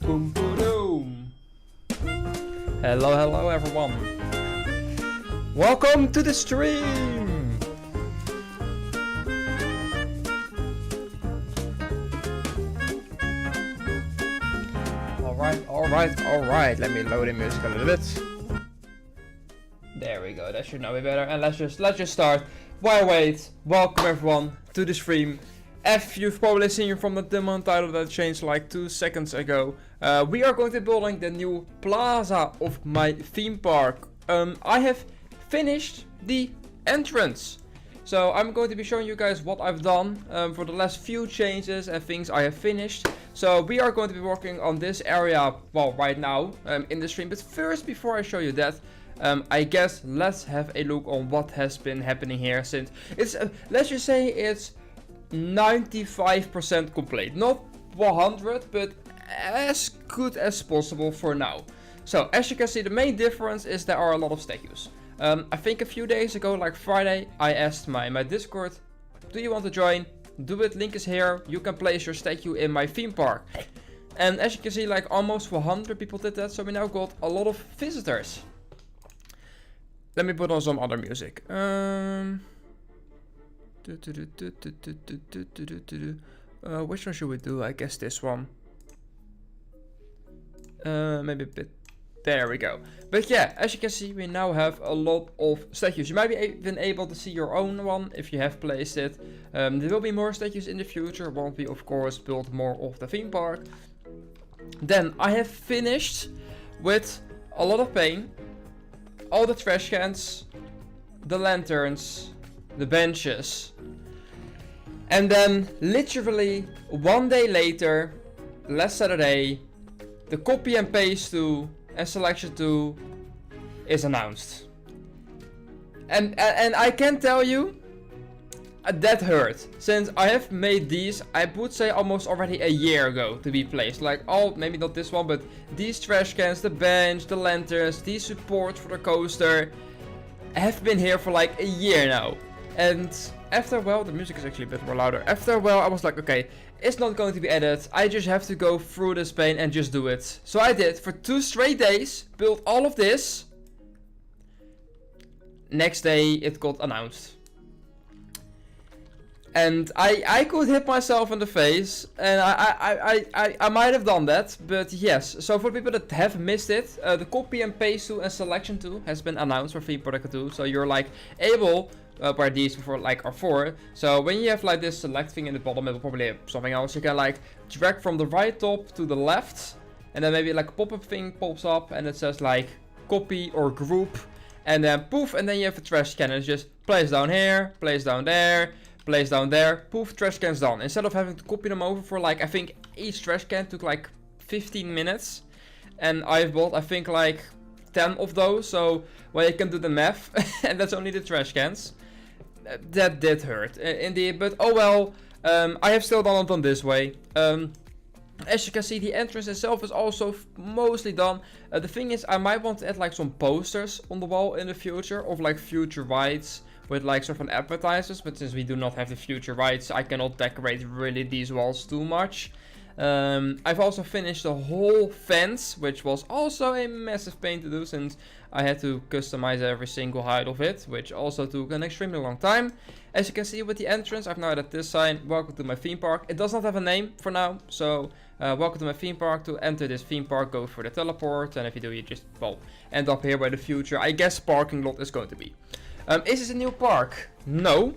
Boom, boom, boom. Hello everyone. Welcome to the stream. Alright. Let me load the music a little bit. There we go, that should now be better. And let's just start. Why wait? Welcome everyone to the stream. If you've probably seen from the demo title that changed like 2 seconds ago, we are going to be building the new plaza of my theme park. I have finished the entrance. So I'm going to be showing you guys what I've done for the last few changes and things I have finished. So we are going to be working on this area, well, right now in the stream. But first, before I show you that, I guess let's have a look on what has been happening here since it's, let's just say it's 95% complete. Not 100, but as good as possible for now. So as you can see, the main difference is there are a lot of statues. I think a few days ago, like Friday, I asked my Discord, do you want to join? Do it, link is here. You can place your statue in my theme park. And as you can see, like almost 100 people did that. So we now got a lot of visitors. Let me put on some other music. Which one should we do? I guess this one. Maybe a bit. There we go. But yeah, as you can see, we now have a lot of statues. You might be even able to see your own one if you have placed it. There will be more statues in the future once we, of course, build more of the theme park. Then I have finished with a lot of paint. All the trash cans, the lanterns, the benches. And then literally 1 day later, last Saturday, the copy and paste tool and selection tool is announced. And I can tell you that hurt, since I have made these, I would say almost already a year ago to be placed. Like all, maybe not this one, but these trash cans, the bench, the lanterns, these supports for the coaster have been here for like a year now. And after a while, the music is actually a bit more louder. After a while, I was like, okay, it's not going to be added. I just have to go through this pain and just do it. So I did for 2 straight days, built all of this. Next day, it got announced. And I could hit myself in the face, and I might have done that, but yes. So for people that have missed it, the copy and paste tool and selection tool has been announced for Theme Park 2. So you're like able, where these before like are for. So when you have like this select thing in the bottom, it'll probably have something else. You can like drag from the right top to the left, and then maybe like a pop-up thing pops up, and it says like copy or group, and then poof, and then you have a trash can, and it's just place down here, place down there. Place down there, poof, trash cans done. Instead of having to copy them over for like, I think each trash can took like 15 minutes. And I've bought, I think like 10 of those. So, well, you can do the math. And that's only the trash cans. That did hurt, indeed. But oh well, I have still done it on this way. As you can see, the entrance itself is also mostly done. The thing is, I might want to add like some posters on the wall in the future of like future rides with like sort of advertisers, but since we do not have the future rides, I cannot decorate really these walls too much. I've also finished the whole fence, which was also a massive pain to do since I had to customize every single height of it, which also took an extremely long time. As you can see with the entrance, I've now added this sign, welcome to my theme park. It does not have a name for now, so welcome to my theme park. To enter this theme park, go for the teleport, and if you do, you just, well, end up here where the future, I guess, parking lot is going to be. Is this a new park? No.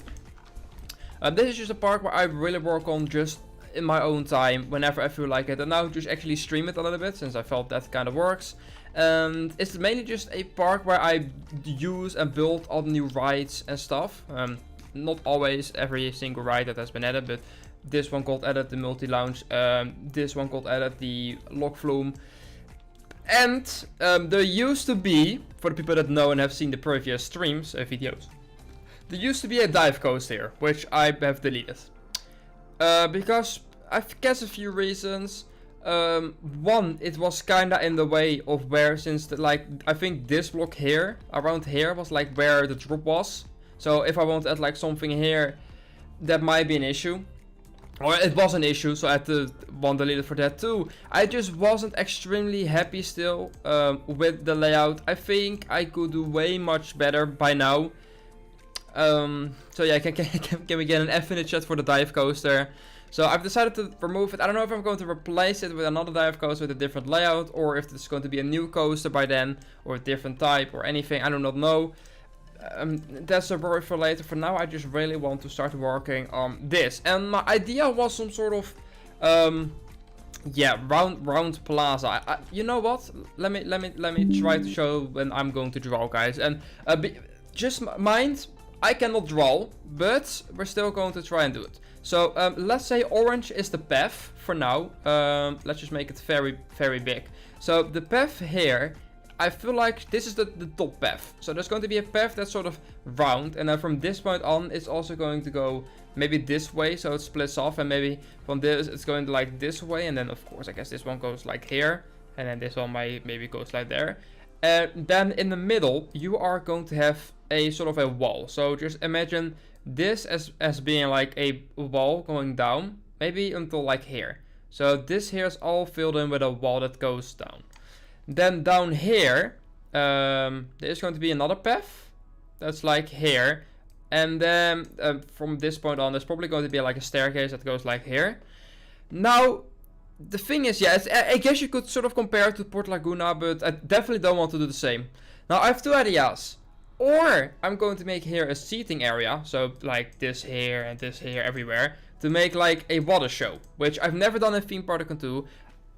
This is just a park where I really work on just in my own time, whenever I feel like it. And now just actually stream it a little bit, since I felt that kind of works. It's mainly just a park where I use and build all the new rides and stuff. Not always every single ride that has been added, but this one got added, the multi-lounge. This one got added, the log flume. And there used to be, for the people that know and have seen the previous streams, videos, there used to be a dive coaster here, which I have deleted. Because I guess a few reasons. One, it was kinda in the way of where, since the, like, I think this block here, around here, was like where the drop was. So if I want to add like something here, that might be an issue. Or it was an issue, so I had to one deleted for that too. I just wasn't extremely happy still with the layout. I think I could do way much better by now. So yeah, can we get an F in the chat for the dive coaster? So I've decided to remove it. I don't know if I'm going to replace it with another dive coaster with a different layout, or if it's going to be a new coaster by then, or a different type, or anything. I do not know. That's a worry for later. For now, I just really want to start working on this. And my idea was some sort of, yeah, round plaza. You know what? Let me try to show when I'm going to draw, guys. And just mind, I cannot draw, but we're still going to try and do it. So let's say orange is the path for now. Let's just make it very big. So the path here, I feel like this is the top path. So there's going to be a path that's sort of round, and then from this point on it's also going to go maybe this way, so it splits off, and maybe from this it's going to like this way, and then of course I guess this one goes like here, and then this one maybe goes like there. And then in the middle you are going to have a sort of a wall. So just imagine this as being like a wall going down, maybe until like here. So this here is all filled in with a wall that goes down. Then down here, there's going to be another path that's like here. And then from this point on, there's probably going to be like a staircase that goes like here. Now, the thing is, yeah, I guess you could sort of compare it to Port Laguna, but I definitely don't want to do the same. Now, I have two ideas. Or I'm going to make here a seating area, so like this here and this here everywhere, to make like a water show, which I've never done in Theme Park 2.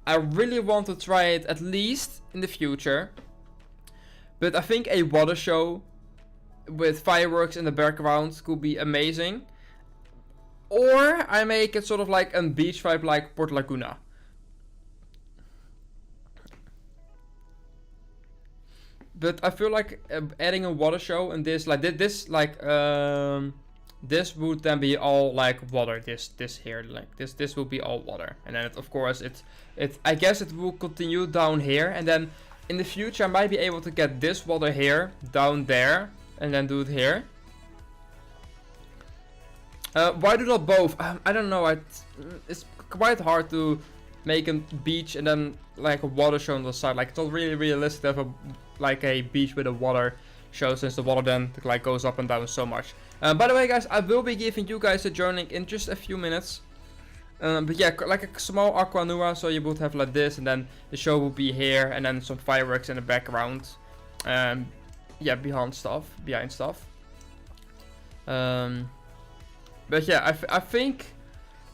I really want to try it at least in the future. But I think a water show with fireworks in the background could be amazing. Or I make it sort of like a beach vibe like Port Laguna. But I feel like adding a water show and this like this would then be all like water. This here, like this will be all water, and then of course I guess it will continue down here, and then in the future I might be able to get this water here down there, and then do it here. Why do not both? I don't know. It's quite hard to make a beach and then like a water show on the side. Like it's not really realistic to have a beach with a water show, since the water then like goes up and down so much. By the way, guys, I will be giving you guys a journaling in just a few minutes. But yeah, like a small aqua nua, so you would have like this, and then the show will be here, and then some fireworks in the background. Yeah, behind stuff. But yeah, I think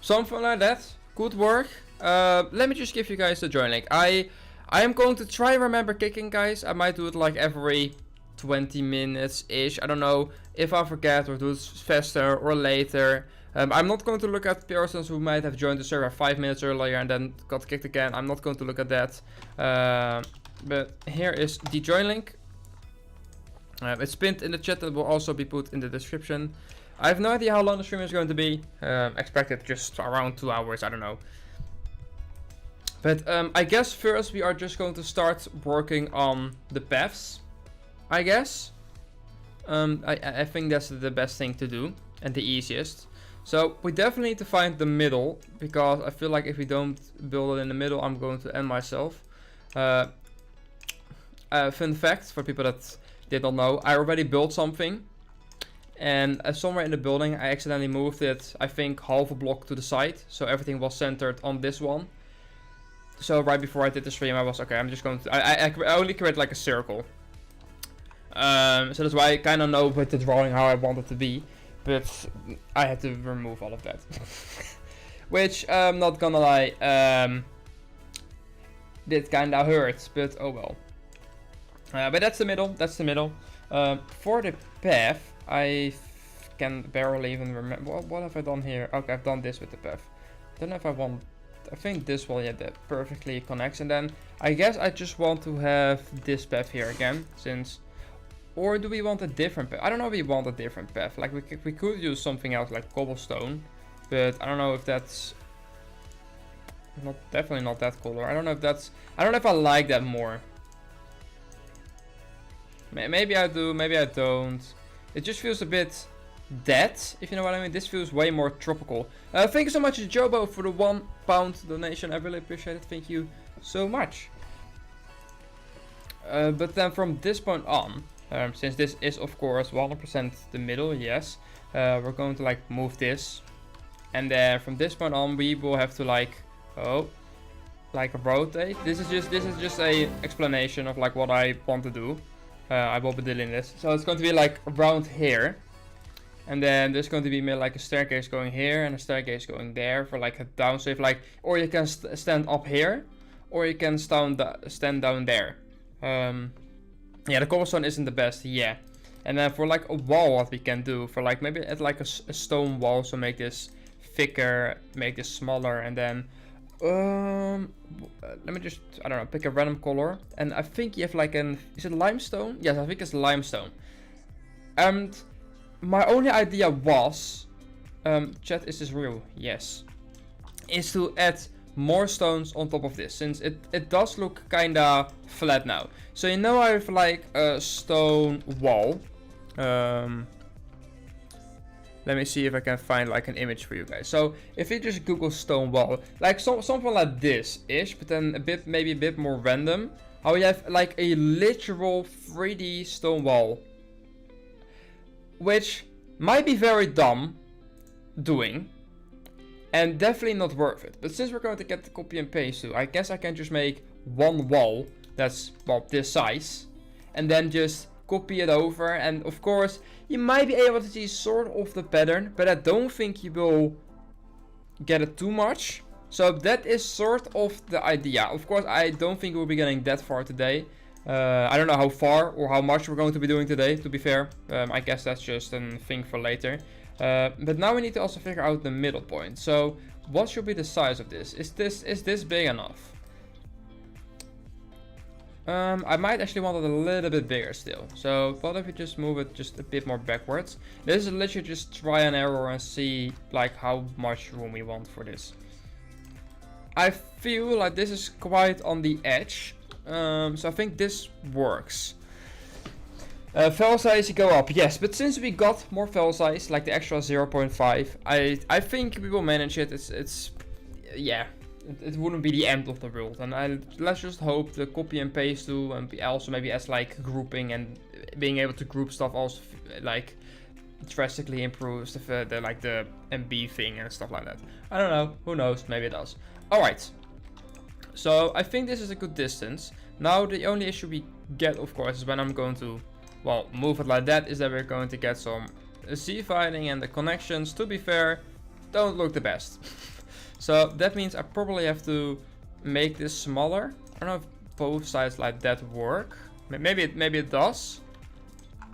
something like that could work. Let me just give you guys the journaling. I am going to try and remember kicking, guys. I might do it like every 20 minutes ish. I don't know if I forget or do it faster or later. I'm not going to look at persons who might have joined the server 5 minutes earlier and then got kicked again. I'm not going to look at that. But here is the join link. It's pinned in the chat and will also be put in the description. I have no idea how long the stream is going to be. Expected just around 2 hours, I don't know. But I guess first we are just going to start working on the paths, I guess. I think that's the best thing to do and the easiest. So we definitely need to find the middle, because I feel like if we don't build it in the middle, I'm going to end myself. Fun fact for people that did not know, I already built something. And somewhere in the building, I accidentally moved it, I think, half a block to the side. So everything was centered on this one. So right before I did the stream, I was, okay, I'm just going to... I only created like a circle. So that's why I kind of know with the drawing how I want it to be. But I had to remove all of that. Which, not gonna lie, did kind of hurt. But oh well. But that's the middle. For the path, I can barely even remember. What have I done here? Okay, I've done this with the path. Don't know if I want... I think this one, yeah, that perfectly connects. And then I guess I just want to have this path here again, since... Or do we want a different path? I don't know if we want a different path. Like we could use something else like cobblestone, but I don't know if that's definitely not that color. I don't know if I like that more. Maybe I do, maybe I don't. It just feels a bit that, if you know what I mean. This feels way more tropical. Thank you so much, Jobo, for the £1 donation. I really appreciate it. Thank you so much. But then from this point on, since this is of course 100% the middle, yes, we're going to like move this, and then from this point on we will have to like rotate. This is just a explanation of like what I want to do. I will be doing this, so it's going to be like around here, and then there's going to be like a staircase going here and a staircase going there for like a down. So if like, or you can stand up here, or you can stand down there. Yeah, the cobblestone isn't the best, yeah. And then for like a wall, what we can do for like maybe at like a stone wall, so make this thicker, make this smaller, and then let me just, I don't know, pick a random color. And I think you have like is it limestone? Yes, I think it's limestone. And my only idea was, chat, is this real? Yes. Is to add more stones on top of this, since it does look kinda flat now. So you know I have like a stone wall. Let me see if I can find like an image for you guys. So if you just Google stone wall, like something like this ish, but then maybe a bit more random. How you have like a literal 3D stone wall, which might be very dumb doing, and definitely not worth it. But since we're going to get the copy and paste to, I guess I can just make one wall that's, well, this size, and then just copy it over. And of course, you might be able to see sort of the pattern, but I don't think you will get it too much. So that is sort of the idea. Of course, I don't think we'll be getting that far today. I don't know how far or how much we're going to be doing today, to be fair. I guess that's just a thing for later. But now we need to also figure out the middle point. So what should be the size of this? Is this big enough? I might actually want it a little bit bigger still. So what if we just move it just a bit more backwards? This is literally just try and error and see like how much room we want for this. I feel like this is quite on the edge. So I think this works. File size go up, yes, but since we got more file size, like the extra 0.5, I think we will manage it. It's yeah, it wouldn't be the end of the world. And let's just hope the copy and paste too, and also maybe as like grouping and being able to group stuff also like drastically improves the like the MB thing and stuff like that. I don't know, who knows, maybe it does. All right, so I think this is a good distance. Now the only issue we get, of course, is when I'm going to, well, move it like that, is that we're going to get some Z-fighting, and the connections, to be fair, don't look the best. So that means I probably have to make this smaller. I don't know if both sides like that work. Maybe it does.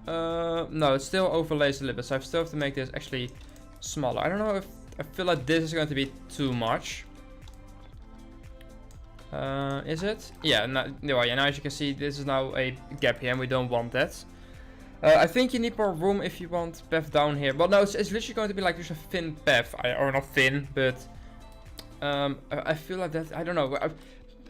No, it still overlays a little bit, so I still have to make this actually smaller. I don't know if I feel like this is going to be too much. Is it? Yeah, now as you can see, this is now a gap here, and we don't want that. I think you need more room if you want path down here. Well, no, it's literally going to be like just a thin path. Or not thin, but I feel like that, I don't know.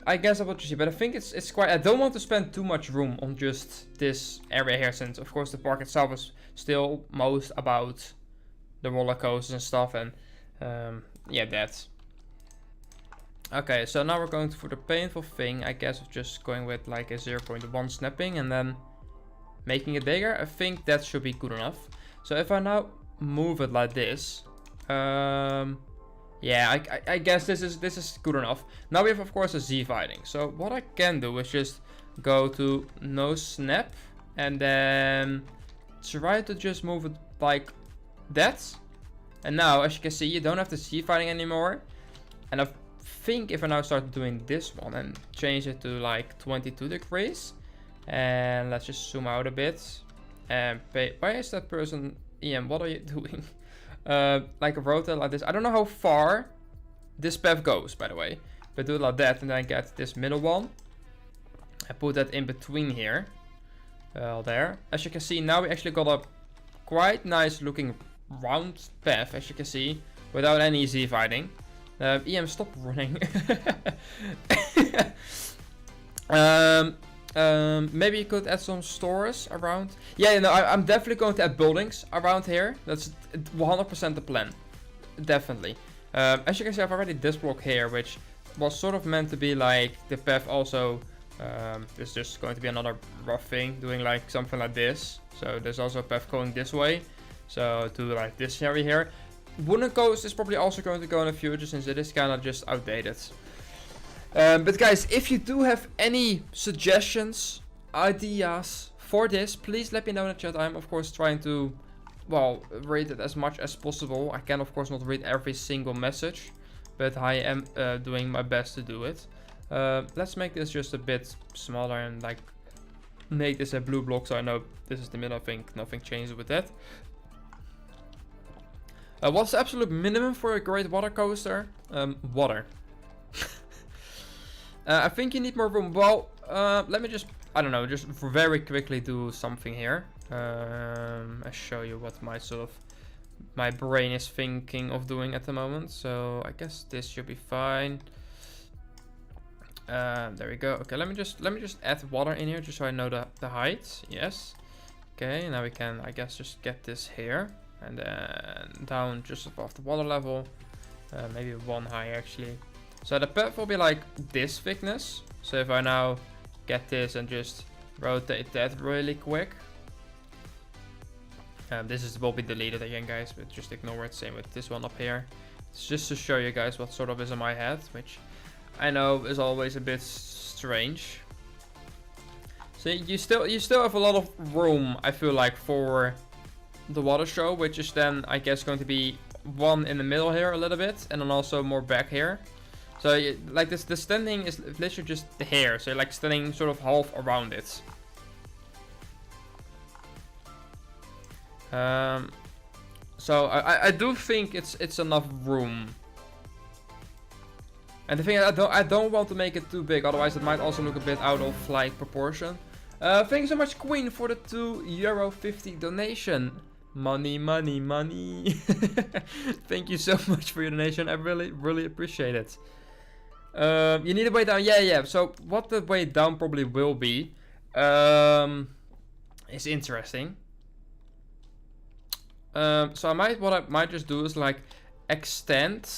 I guess I will just see, but I think it's quite, I don't want to spend too much room on just this area here, since of course the park itself is still most about the roller coasters and stuff, and yeah, that. Okay, so now we're going for the painful thing, I guess, of just going with like a 0.1 snapping and then making it bigger. I think that should be good enough. So if I now move it like this, yeah, I guess this is good enough. Now we have, of course, a Z-fighting. So what I can do is just go to no snap and then try to just move it like that. And now, as you can see, you don't have the Z-fighting anymore. And I think if I now start doing this one and change it to like 22 degrees, and let's just zoom out a bit and why is that person, Ian, what are you doing? Like a rotate like this. I don't know how far this path goes, by the way, but do it like that, and then get this middle one and put that in between here. There, as you can see, now we actually got a quite nice looking round path, as you can see, without any Z fighting. EM, stop running. Maybe you could add some stores around. Yeah, no, I'm definitely going to add buildings around here. That's 100% the plan. Definitely. As you can see, I've already this block here, which was sort of meant to be like the path also. There's just going to be another rough thing, doing like something like this. So there's also a path going this way. So to like this area here. Wooden coast is probably also going to go in the future, since it is kind of just outdated. But guys, if you do have any suggestions, ideas for this, please let me know in the chat. I'm of course trying to, well, read it as much as possible. I can of course not read every single message, but I am doing my best to do it. Let's make this just a bit smaller and like make this a blue block, so I know this is the middle. I think nothing changes with that. What's the absolute minimum for a great water coaster? Water. I think you need more room. Well, let me just, I don't know, just very quickly do something here. I'll show you what my brain is thinking of doing at the moment. So I guess this should be fine. There we go. Okay, let me just add water in here just so I know the height. Yes. Okay, now we can, I guess, just get this here and then down just above the water level. Maybe one high actually. So the path will be like this thickness. So if I now get this and just rotate that really quick. This will be deleted again, guys, but just ignore it. Same with this one up here. It's just to show you guys what sort of is in my head, which I know is always a bit strange. So you still have a lot of room, I feel like, for the water show, which is then I guess going to be one in the middle here a little bit, and then also more back here. So like this, the standing is literally just here. So you're like standing sort of half around it. So I do think it's enough room. And the thing is, I don't want to make it too big, otherwise it might also look a bit out of like proportion. Thank you so much, Queen, for the €2.50 donation. Money, money, money. Thank you so much for your donation. I really appreciate it. You need a way down. Yeah. So what the way down probably will be is interesting. So what I might just do is like extend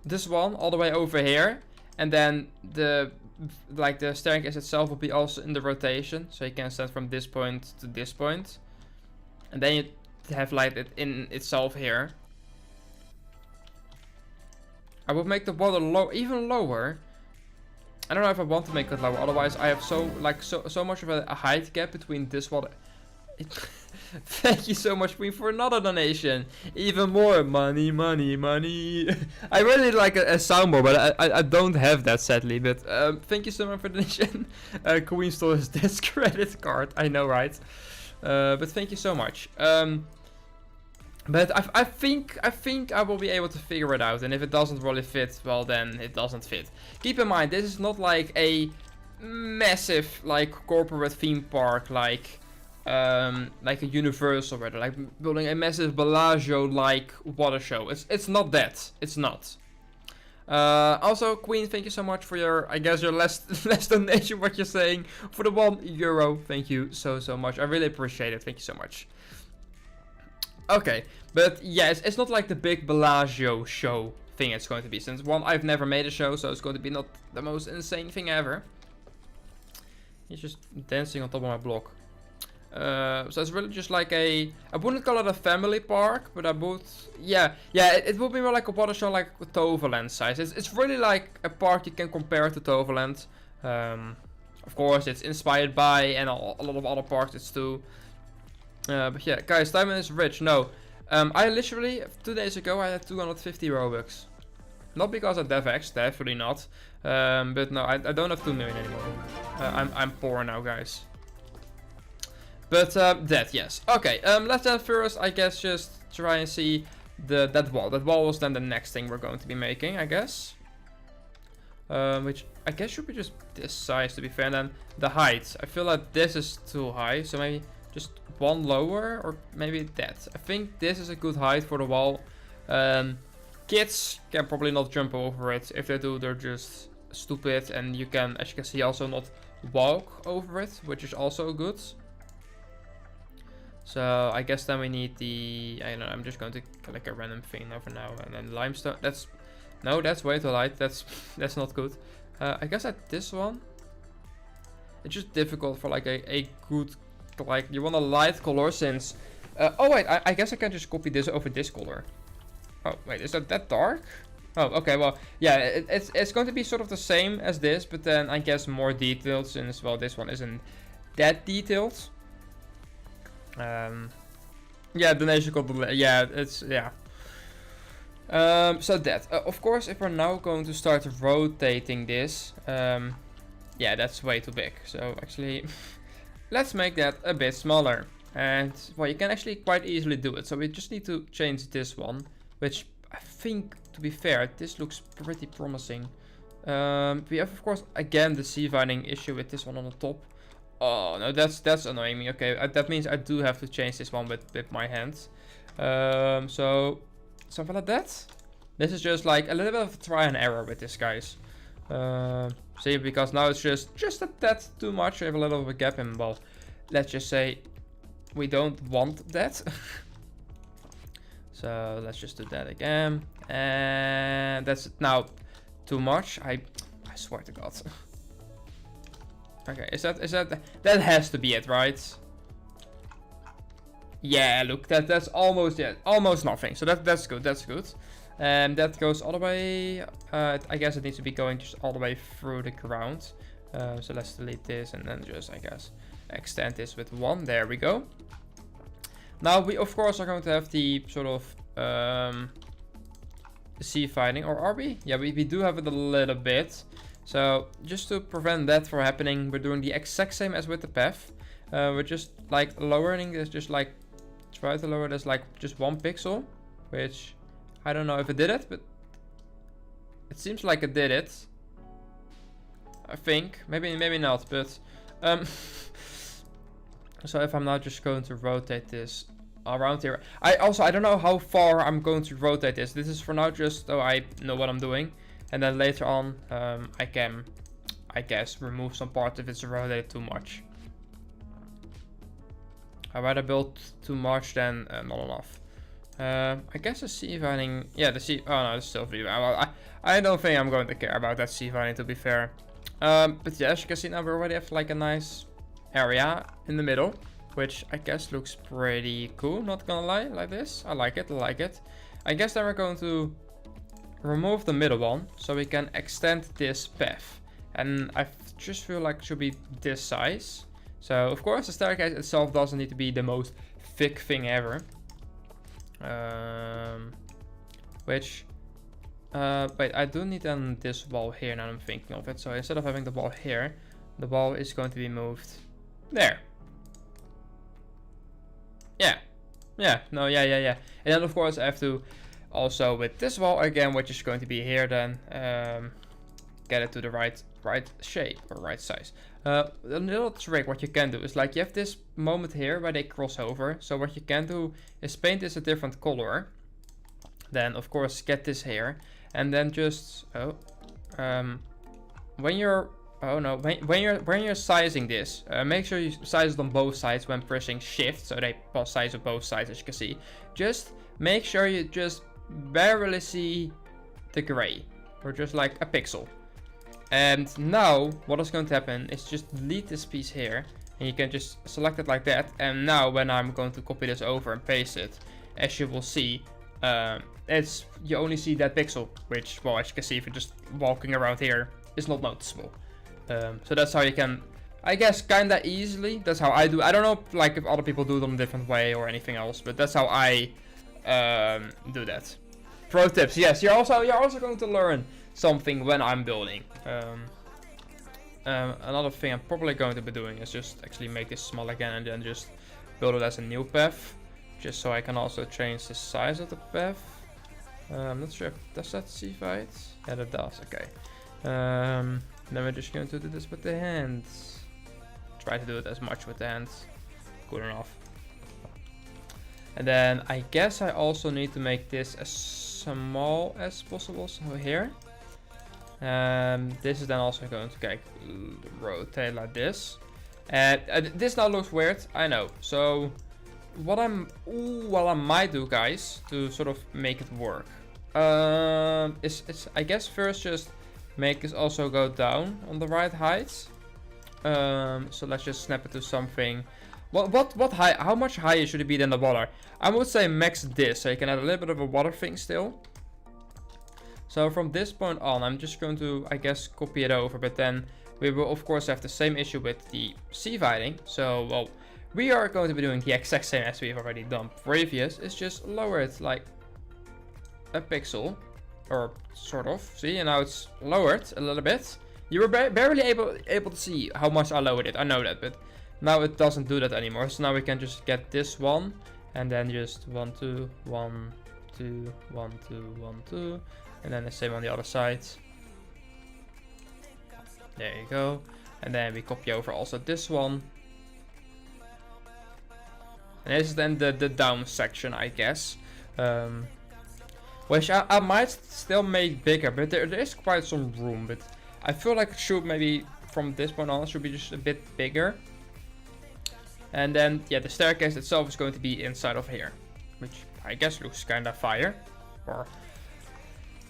this one all the way over here, and then the staircase itself will be also in the rotation, so you can stand from this point to this point, and then you have like it in itself here. I would make the water even lower. I don't know if I want to make it lower, otherwise I have so much of a height gap between this water. Thank you so much, Queen, for another donation. Even more money, money, money. I really like a soundboard, but I don't have that, sadly. But thank you so much for the donation. Queen stole his desk credit card. I know, right? But thank you so much. But I think I will be able to figure it out. And if it doesn't really fit, well, then it doesn't fit. Keep in mind, this is not like a massive like corporate theme park like a Universal, rather, like building a massive Bellagio like water show. It's not that. It's not. Also, Queen, thank you so much for your, I guess, your last donation. What you're saying for the €1. Thank you so much. I really appreciate it. Thank you so much. Okay, but yeah, it's not like the big Bellagio show thing it's going to be. Since one, I've never made a show, so it's going to be not the most insane thing ever. He's just dancing on top of my block. So it's really just like I wouldn't call it a family park, but I would, yeah, it would be more like a water show, like Toverland size. It's really like a park you can compare to Toverland. Of course, it's inspired by, and a lot of other parks it's too. But yeah, guys, Diamond is rich. No, I literally 2 days ago I had 250 Robux. Not because of DevX, definitely not. But no, I don't have 2 million anymore. I'm poor now, guys. But that, yes. Okay, let's then first, I guess, just try and see that wall. That wall was then the next thing we're going to be making, I guess. Which I guess should be just this size, to be fair. And then the height. I feel like this is too high, so maybe just one lower, or maybe that. I think this is a good height for the wall. Kids can probably not jump over it. If they do, they're just stupid, and you can, as you can see, also not walk over it, which is also good. So I guess then we need the, I don't know, I'm just going to click a random thing over now, and then limestone. No, that's way too light. That's not good. I guess at this one, it's just difficult for like a good, like you want a light color since. Oh wait, I guess I can just copy this over this color. Oh wait, is that dark? Oh, okay, well, yeah, it's going to be sort of the same as this, but then I guess more detailed since, well, this one isn't that detailed. Yeah, donation code, yeah, it's, yeah. So that, of course, if we're now going to start rotating this, yeah, that's way too big. So actually, let's make that a bit smaller. And, well, you can actually quite easily do it. So we just need to change this one, which I think, to be fair, this looks pretty promising. We have, of course, again, the C-vining issue with this one on the top. Oh, no, that's annoying me. Okay, that means I do have to change this one with my hands. So, something like that. This is just like a little bit of try and error with this, guys. See, because now it's just a tad too much. We have a little bit of a gap in, well, let's just say we don't want that. So let's just do that again, and that's now too much. I swear to God. Okay, is that has to be it, right? Yeah, look, that's almost almost nothing. So that's good. That's good. And that goes all the way. I guess it needs to be going just all the way through the ground. So let's delete this and then just, I guess, extend this with one. There we go. Now we of course are going to have the sort of C-fining, or are we? Yeah, we do have it a little bit. So just to prevent that from happening, we're doing the exact same as with the path. We're just like lowering this, just like try to lower this like just 1 pixel, which I don't know if it did it, but it seems like it did it. I think maybe not, but so if I'm now just going to rotate this around here, I don't know how far I'm going to rotate this. This is for now just so I know what I'm doing, and then later on I can, I guess, remove some parts if it's rotated too much. I'd rather build too much than not enough. I guess the C-vining, yeah, the C, oh no, it's still video. I don't think I'm going to care about that C-vining, to be fair. But yeah, as you can see now, we already have like a nice area in the middle, which I guess looks pretty cool, not gonna lie, like this. I like it, I like it. I guess then we're going to remove the middle one, so we can extend this path. And I just feel like it should be this size. So, of course, the staircase itself doesn't need to be the most thick thing ever. Wait, I do need then this wall here, now I'm thinking of it. So instead of having the wall here, the wall is going to be moved there. Yeah, and then of course I have to also with this wall again, which is going to be here then, get it to the right shape or right size. A little trick what you can do is like you have this moment here where they cross over. So what you can do is paint this a different color. Then of course get this here, and then just when you're when you're sizing this, make sure you size it on both sides when pressing shift, so they size on both sides, as you can see. Just make sure you just barely see the gray, or just like a pixel. And now what is going to happen is just delete this piece here, and you can just select it like that. And now when I'm going to copy this over and paste it, as you will see, you only see that pixel, which, well, as you can see, if you're just walking around here, is not noticeable. So that's how you can, I guess, kinda easily. That's how I do. I don't know like if other people do it in a different way or anything else, but that's how I do that. Pro tips, yes, you're also going to learn something when I'm building. Another thing I'm probably going to be doing is just actually make this small again and then just build it as a new path, just so I can also change the size of the path. I'm not sure if does that C-fi it? Yeah, that does. Okay. Then we're just going to do this with the hands. Try to do it as much with the hands. Good enough. And then I guess I also need to make this as small as possible. So here. This is then also going to like, rotate like this. And this now looks weird, I know. So what I might do, guys, to sort of make it work, is I guess first just make this also go down on the right height. So let's just snap it to something. What high? How much higher should it be than the water? I would say max this, so you can add a little bit of a water thing still. So from this point on, I'm just going to, I guess, copy it over, but then we will of course have the same issue with the sea fighting. So, well, we are going to be doing the exact same as we've already done previous. It's just lower it like a pixel, or sort of. See, and now it's lowered a little bit. You were barely able to see how much I lowered it. I know that, but now it doesn't do that anymore. So now we can just get this one, and then just 1, 2, 1, 2, 1, 2, 1, 2. And then the same on the other side. There you go. And then we copy over also this one. And this is then the down section, I guess. Which I might still make bigger, but there is quite some room. But I feel like it should maybe, from this point on, should be just a bit bigger. And then, yeah, the staircase itself is going to be inside of here. Which I guess looks kind of fire. Or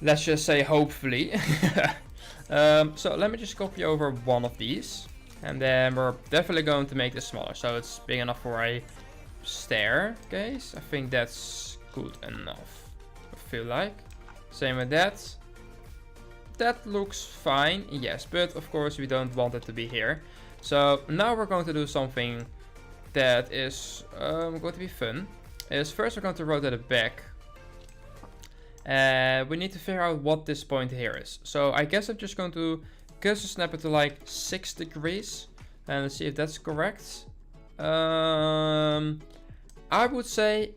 let's just say hopefully. So let me just copy over one of these. And then we're definitely going to make this smaller. So it's big enough for a staircase. I think that's good enough. I feel like. Same with that. That looks fine. Yes, but of course we don't want it to be here. So now we're going to do something that is going to be fun. Is first we're going to rotate it back. We need to figure out what this point here is. So I guess I'm just going to cursor snap it to like 6 degrees. And let's see if that's correct. I would say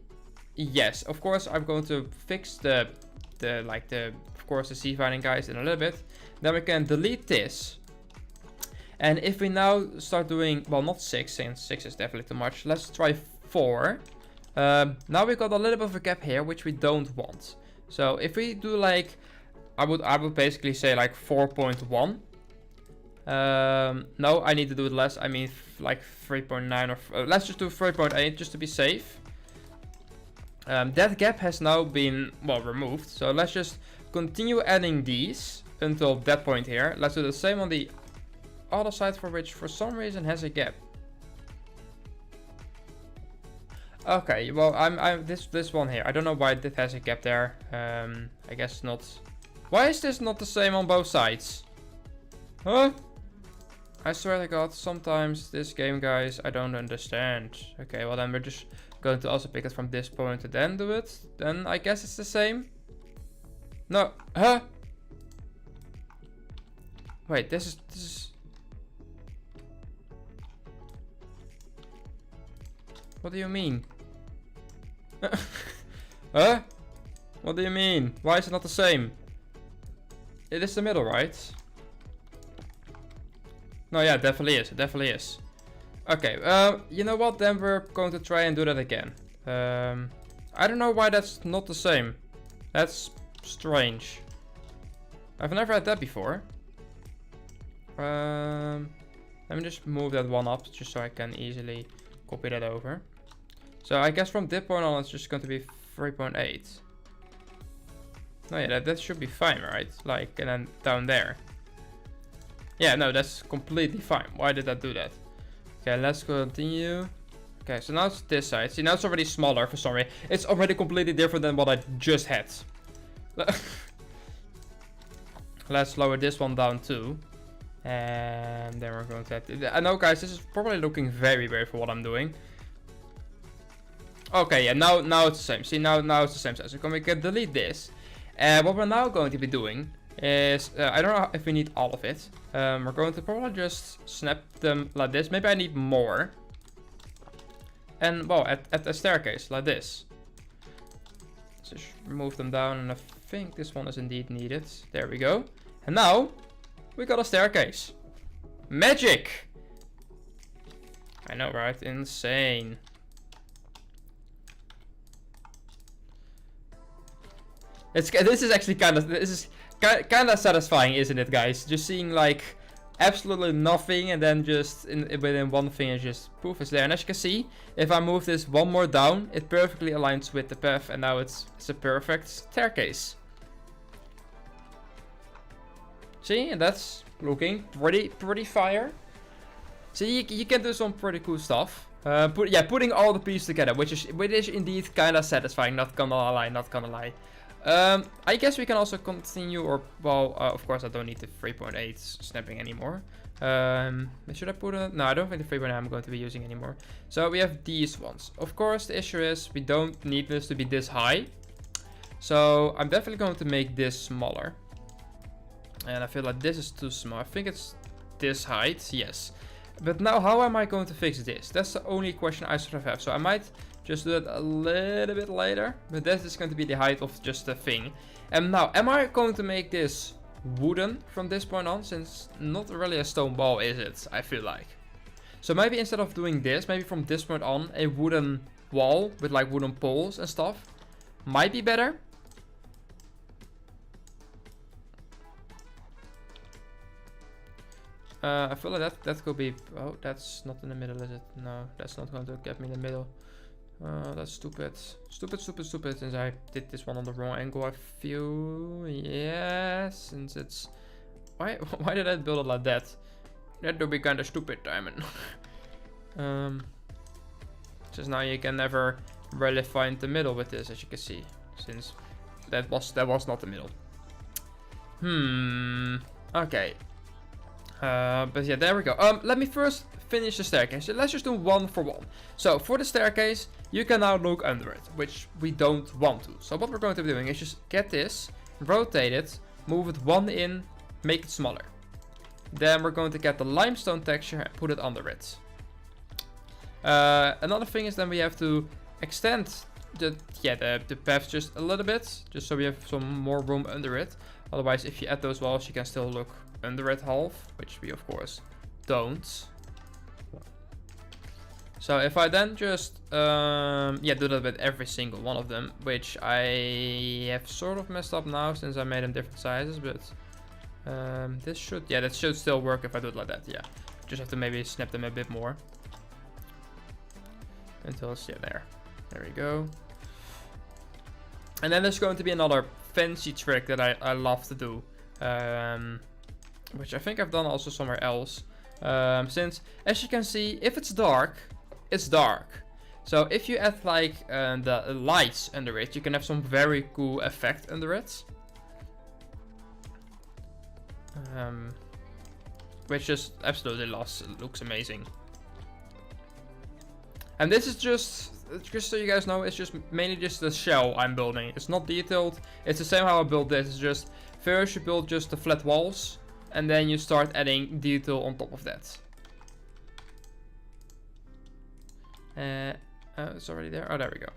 yes. Of course, I'm going to fix the sea fighting guys in a little bit. Then we can delete this. And if we now start doing, well, not 6, since 6 is definitely too much. Let's try 4. Now we got a little bit of a gap here, which we don't want. So if we do like, I would basically say like 4.1. No, I need to do it less. I mean like 3.9 or let's just do 3.8 just to be safe. That gap has now been, well, removed. So let's just continue adding these until that point here. Let's do the same on the other side, for which for some reason has a gap. Okay, well, I'm this one here. I don't know why this has a gap there. I guess not. Why is this not the same on both sides? Huh? I swear to God, sometimes this game, guys, I don't understand. Okay, well then we're just going to also pick it from this point and then do it. Then I guess it's the same. No, huh? Wait, this is. What do you mean? Huh? What do you mean? Why is it not the same? It is the middle, right? No, yeah, it definitely is. It definitely is. Okay, you know what? Then we're going to try and do that again. I don't know why that's not the same. That's strange. I've never had that before. Let me just move that one up just so I can easily copy that over. So I guess from this point on it's just going to be 3.8. No, yeah, that should be fine, right? Like, and then down there. Yeah, no, that's completely fine. Why did I do that? Okay, let's continue. Okay, so now it's this side. See, now it's already smaller for some reason. It's already completely different than what I just had. Let's lower this one down too. And then we're going to have I know, guys, this is probably looking very weird for what I'm doing. Okay, yeah, now it's the same. See, now it's the same size. So we can delete this. And what we're now going to be doing is, I don't know if we need all of it. We're going to probably just snap them like this. Maybe I need more. And, well, at the staircase, like this. So just remove them down, and I think this one is indeed needed. There we go. And now, we got a staircase. Magic! I know, right? Insane. This is actually kind of, this kind of satisfying, isn't it, guys? Just seeing like absolutely nothing, and then just within one thing, it just poof, is there. And as you can see, if I move this one more down, it perfectly aligns with the path, and now it's a perfect staircase. See, and that's looking pretty fire. See, you can do some pretty cool stuff. Putting all the pieces together, which is indeed kind of satisfying. Not gonna lie. I guess we can also continue, or well, of course I don't need the 3.8 snapping anymore. Should I put a? No, I don't think the 3.8 I'm going to be using anymore. So we have these ones. Of course, the issue is we don't need this to be this high. So I'm definitely going to make this smaller. And I feel like this is too small. I think it's this height, yes. But now, how am I going to fix this? That's the only question I sort of have. So I might just do it a little bit later. But this is going to be the height of just the thing. And now, am I going to make this wooden from this point on? Since not really a stone wall, is it? I feel like. So maybe instead of doing this, maybe from this point on, a wooden wall with like wooden poles and stuff might be better. I feel like that could be. Oh, that's not in the middle, is it? No, that's not going to get me in the middle. That's stupid. Stupid. Since I did this one on the wrong angle, I feel. Yeah, since it's. Why did I build it like that? That would be kind of stupid, Diamond. Just now you can never really find the middle with this, as you can see, since that was not the middle. Okay. But yeah, there we go. Let me first finish the staircase. So let's just do one for one. So for the staircase, you can now look under it, which we don't want to. So what we're going to be doing is just get this, rotate it, move it one in, make it smaller. Then we're going to get the limestone texture and put it under it. Another thing is then we have to extend the path just a little bit, just so we have some more room under it. Otherwise, if you add those walls, you can still look under it half, which we of course don't. So if I then just do that with every single one of them, which I have sort of messed up now since I made them different sizes, but that should still work if I do it like that. Yeah, just have to maybe snap them a bit more until it's there we go. And then there's going to be another fancy trick that I love to do, which I think I've done also somewhere else. Since, as you can see, if it's dark, it's dark. So if you add like the lights under it, you can have some very cool effect under it. Which just absolutely looks amazing. And this is just so you guys know, it's just mainly just the shell I'm building. It's not detailed. It's the same how I built this. It's just first you build just the flat walls, and then you start adding detail on top of that. It's already there. Oh, there we go.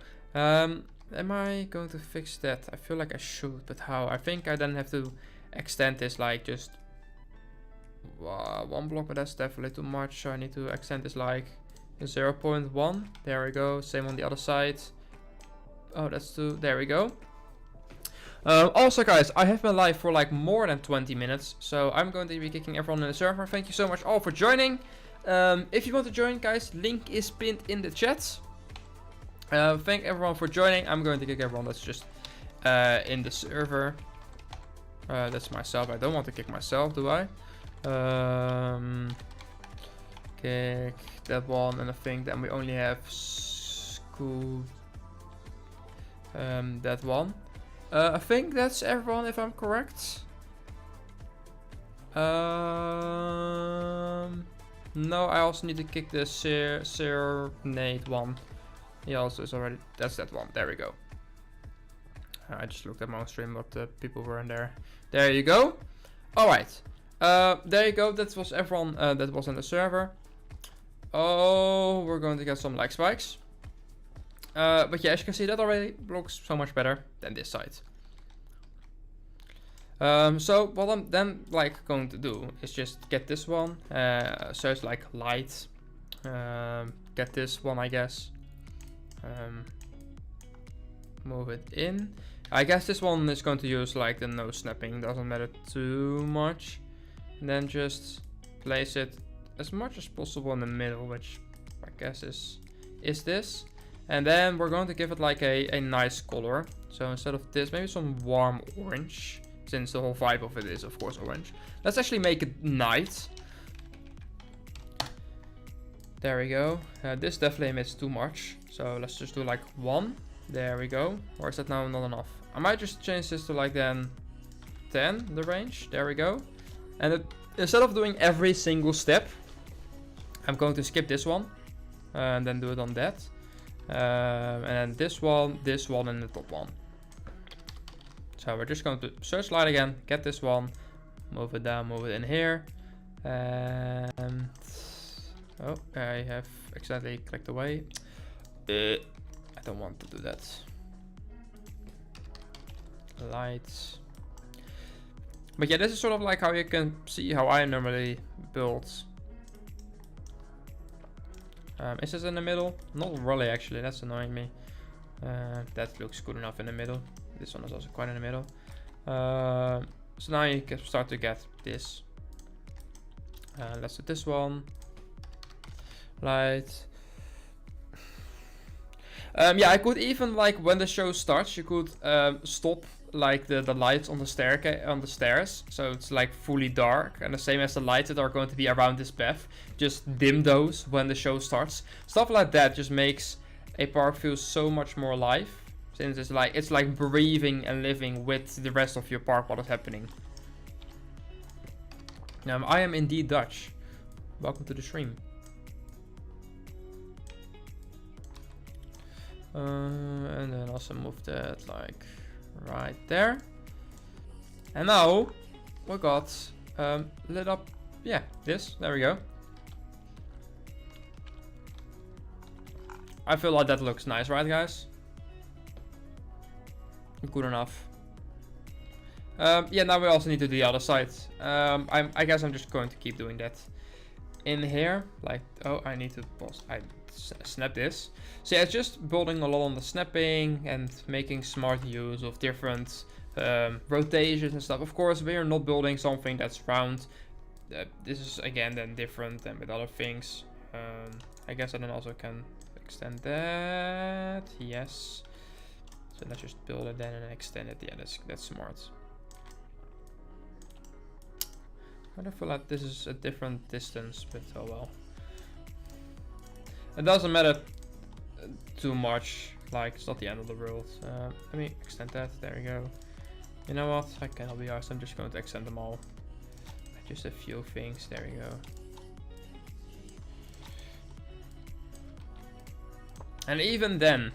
Am I going to fix that? I feel like I should, but how? I think I then have to extend this like just one block, but that's definitely too much. So I need to extend this like 0.1. There we go. Same on the other side. Oh, that's too. There we go. Also, guys, I have been live for like more than 20 minutes, so I'm going to be kicking everyone in the server. Thank you so much all for joining. If you want to join, guys, link is pinned in the chat. Thank everyone for joining. I'm going to kick everyone that's just in the server. That's myself. I don't want to kick myself, do I? Kick that one, and I think then we only have school. That one. I think that's everyone, if I'm correct. No, I also need to kick the Serenade one. He also is already. That's that one. There we go. I just looked at my own stream what the people were in there. There you go. Alright. There you go. That was everyone that was in the server. Oh, we're going to get some like spikes. But yeah, as you can see, that already looks so much better than this side. So what I'm then like going to do is just get this one. So it's like light. Get this one, I guess. Move it in. I guess this one is going to use like the no snapping, doesn't matter too much. And then just place it as much as possible in the middle, which I guess is this. And then we're going to give it like a nice color. So instead of this, maybe some warm orange, since the whole vibe of it is of course orange. Let's actually make it night. There we go. This definitely emits too much. So let's just do like 1. There we go. Or is that now not enough? I might just change this to like then 10, the range. There we go. And instead of doing every single step, I'm going to skip this one. And then do it on that. And then this one, and the top one. So we're just going to search light again, get this one, move it down, move it in here. And oh, I have accidentally clicked away. I don't want to do that. Lights. But yeah, this is sort of like how you can see how I normally build. Is this in the middle? Not really, actually. That's annoying me. That looks good enough in the middle. This one is also quite in the middle. So now you can start to get this. Let's do this one. Light. Yeah, I could even, like, when the show starts, you could stop like the lights on the staircase, on the stairs, so it's like fully dark, and the same as the lights that are going to be around this path, just dim those when the show starts. Stuff like that just makes a park feel so much more alive, since it's like breathing and living with the rest of your park while it's happening. I am indeed Dutch. Welcome to the stream. And then also move that like right there. And now we got lit up, yeah, this, there we go. I feel like that looks nice, right guys? Good enough. Yeah, now we also need to do the other side. I guess I'm just going to keep doing that in here, like, oh, I need to pause. I snap this. So yeah, it's just building a lot on the snapping and making smart use of different rotations and stuff. Of course, we are not building something that's round. This is again then different than with other things. I guess I then also can extend that. Yes. So let's just build it then and extend it. Yeah, that's smart. I don't feel like this is a different distance, but oh well. It doesn't matter too much, like it's not the end of the world. Let me extend that, there we go. You know what, I cannot be arsed, I'm just going to extend them all. Just a few things, there we go. And even then,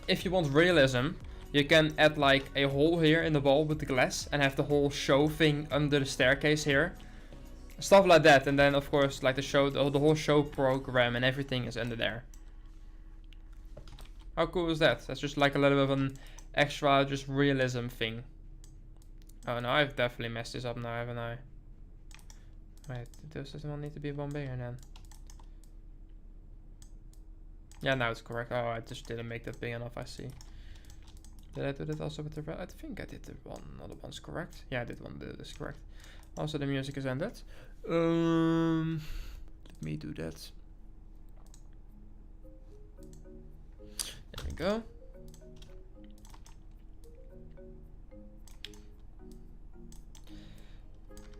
if you want realism, you can add like a hole here in the wall with the glass and have the whole show thing under the staircase here. Stuff like that, and then of course like the whole show program and everything is under there. How cool is that? That's just like a little bit of an extra just realism thing. Oh no, I've definitely messed this up now, haven't I? Wait, does this one need to be one bigger then? Yeah, now it's correct. Oh, I just didn't make that big enough, I see. Did I do that also with the red? I think I did the one, other one's correct. Yeah, I did one, this correct. Also, the music is ended. Let me do that. There we go.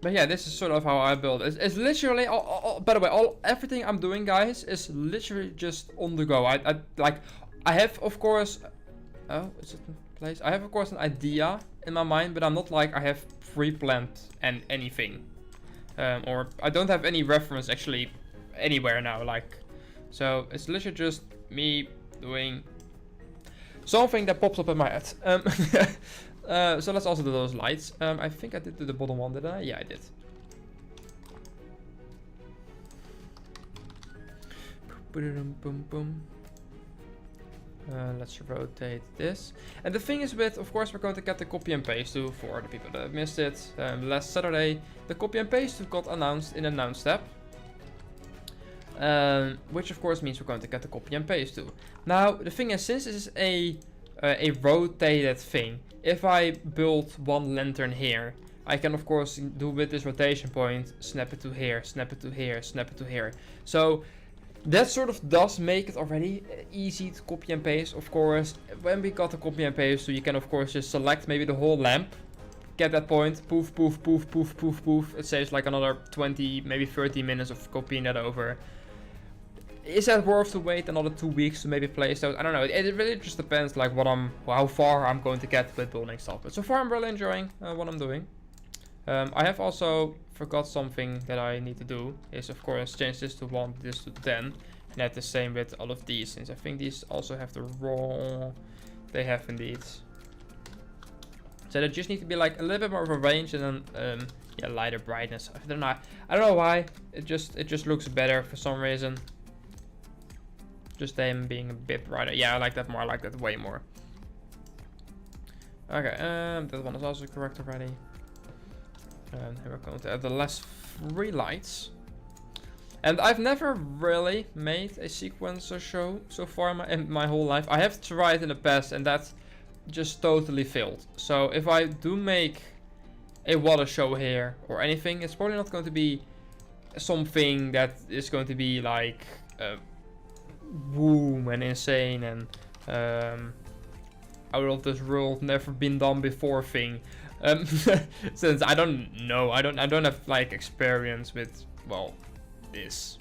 But yeah, this is sort of how I build. It's literally, by the way, everything I'm doing, guys, is literally just on the go. I have, of course, oh, is it in place? I have, of course, an idea in my mind, but I'm not like I have pre-planned and anything, or I don't have any reference actually anywhere now. Like, so it's literally just me doing something that pops up in my head. So let's also do those lights. I think I did do the bottom one, did I? Yeah, I did. Boom, boom, boom. Let's rotate this. And the thing is with, of course, we're going to get the copy and paste tool for the people that have missed it. Last Saturday, the copy and paste tool got announced in Announce tab. Which of course means we're going to get the copy and paste tool. Now, the thing is, since this is a a rotated thing. If I build one lantern here, I can of course do with this rotation point, snap it to here, snap it to here, snap it to here. So that sort of does make it already easy to copy and paste. Of course, when we got the copy and paste, so you can of course just select maybe the whole lamp, get that point, poof, poof, poof, poof, poof, poof. It saves like another 20, maybe 30 minutes of copying that over. Is that worth to wait another 2 weeks to maybe place those? I don't know. It really just depends like how far I'm going to get with building stuff. But so far I'm really enjoying what I'm doing. I have also forgot something that I need to do. Is of course change this to 1, this to 10. And that's the same with all of these. Since I think these also have the raw. They have indeed. So they just need to be like a little bit more of a range and then yeah, lighter brightness. I don't know why. It just looks better for some reason. Just them being a bit brighter. Yeah, I like that more. I like that way more. Okay, that one is also correct already. And here we're going to add the last 3 lights. And I've never really made a sequencer show so far in my whole life. I have tried in the past and that just totally failed. So if I do make a water show here or anything, it's probably not going to be something that is going to be like boom and insane and out of this world, never been done before thing. Since I don't know, I don't have like experience with, well, this.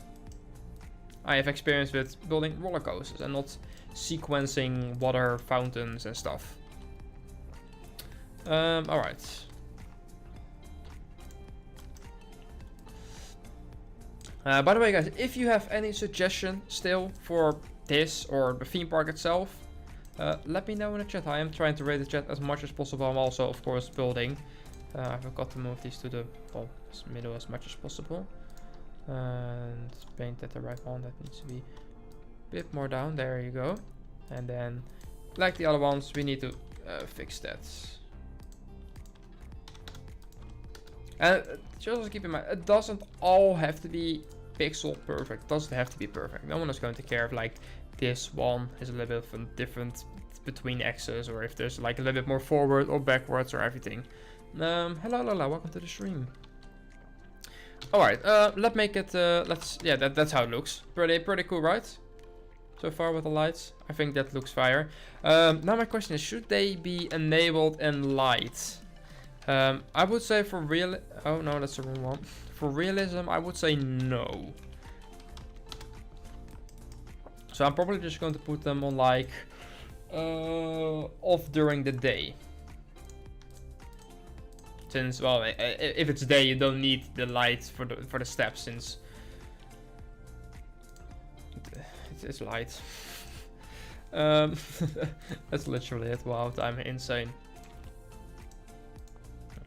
I have experience with building roller coasters and not sequencing water fountains and stuff. Alright. By the way guys, if you have any suggestion still for this or the theme park itself, let me know in the chat. I am trying to rate the chat as much as possible. I'm also of course building. I forgot to move these to the middle as much as possible. And paint that the right one. That needs to be a bit more down. There you go. And then like the other ones, we need to fix that. And just keep in mind, it doesn't all have to be pixel perfect. It doesn't have to be perfect. No one is going to care if like this one is a little bit different between axes, or if there's like a little bit more forward or backwards or everything. Hello, welcome to the stream. Alright, let's make it, yeah, that's how it looks. Pretty cool, right? So far with the lights. I think that looks fire. Now my question is, should they be enabled in light? I would say for real, oh no, that's the wrong one. For realism, I would say no. So I'm probably just going to put them on like, off during the day. Since, well, if it's day, you don't need the light for the steps, since it's light. That's literally it. Wow, I'm insane.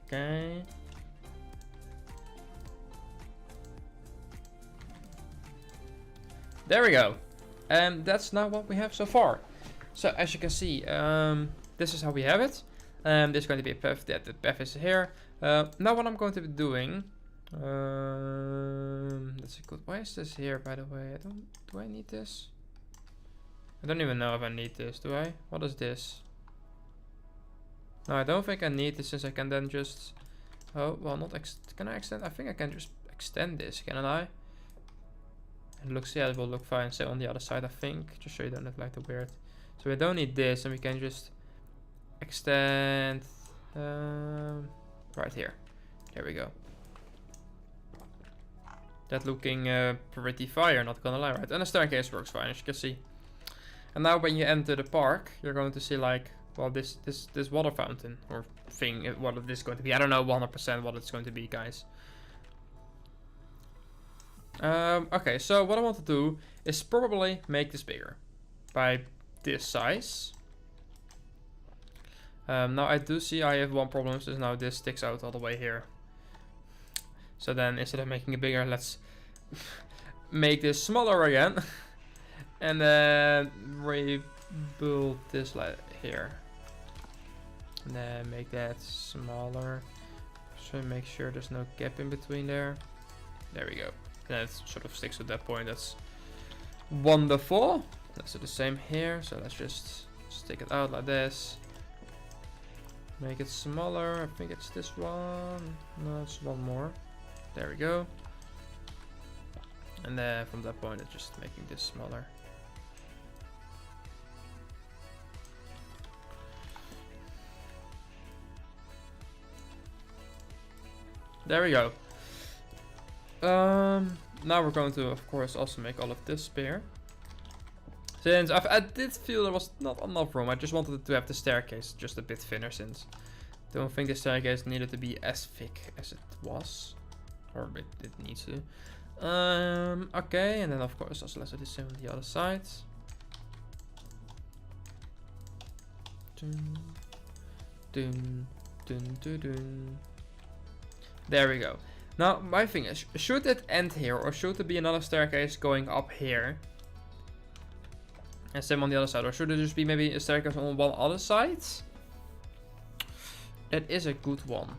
Okay. There we go. And that's now what we have so far. So as you can see, this is how we have it. There's going to be a path, that the path is here. Now what I'm going to be doing, that's a good, why is this here by the way? Do I need this? I don't even know if I need this, do I? What is this? No, I don't think I need this, since I can then just, oh, well, not, can I extend? I think I can just extend this, can I? It looks, yeah, it will look fine. So on the other side, I think, just so you don't look like the weird. So we don't need this, and we can just extend right here. There we go. That looking pretty fire, not gonna lie, right? And the staircase works fine, as you can see. And now when you enter the park, you're going to see like, well, this water fountain or thing. What it is going to be? I don't know 100% what it's going to be, guys. Okay, so what I want to do is probably make this bigger by this size. Now I do see I have one problem, since now this sticks out all the way here. So then instead of making it bigger, let's make this smaller again. And then rebuild this here. And then make that smaller. So make sure there's no gap in between there. There we go. And it sort of sticks at that point. That's wonderful. Let's do the same here. So let's just stick it out like this. Make it smaller. I think it's this one. No, it's one more. There we go. And then from that point, it's just making this smaller. There we go. Now we're going to, of course, also make all of this spare. Since I did feel there was not enough room, I just wanted to have the staircase just a bit thinner, since I don't think the staircase needed to be as thick as it was. Or it needs to. Okay, and then of course also let's do the same on the other side. Dun, dun, dun, dun, dun. There we go. Now my thing is, should it end here or should there be another staircase going up here? And same on the other side, or should it just be maybe a staircase on one other side? That is a good one.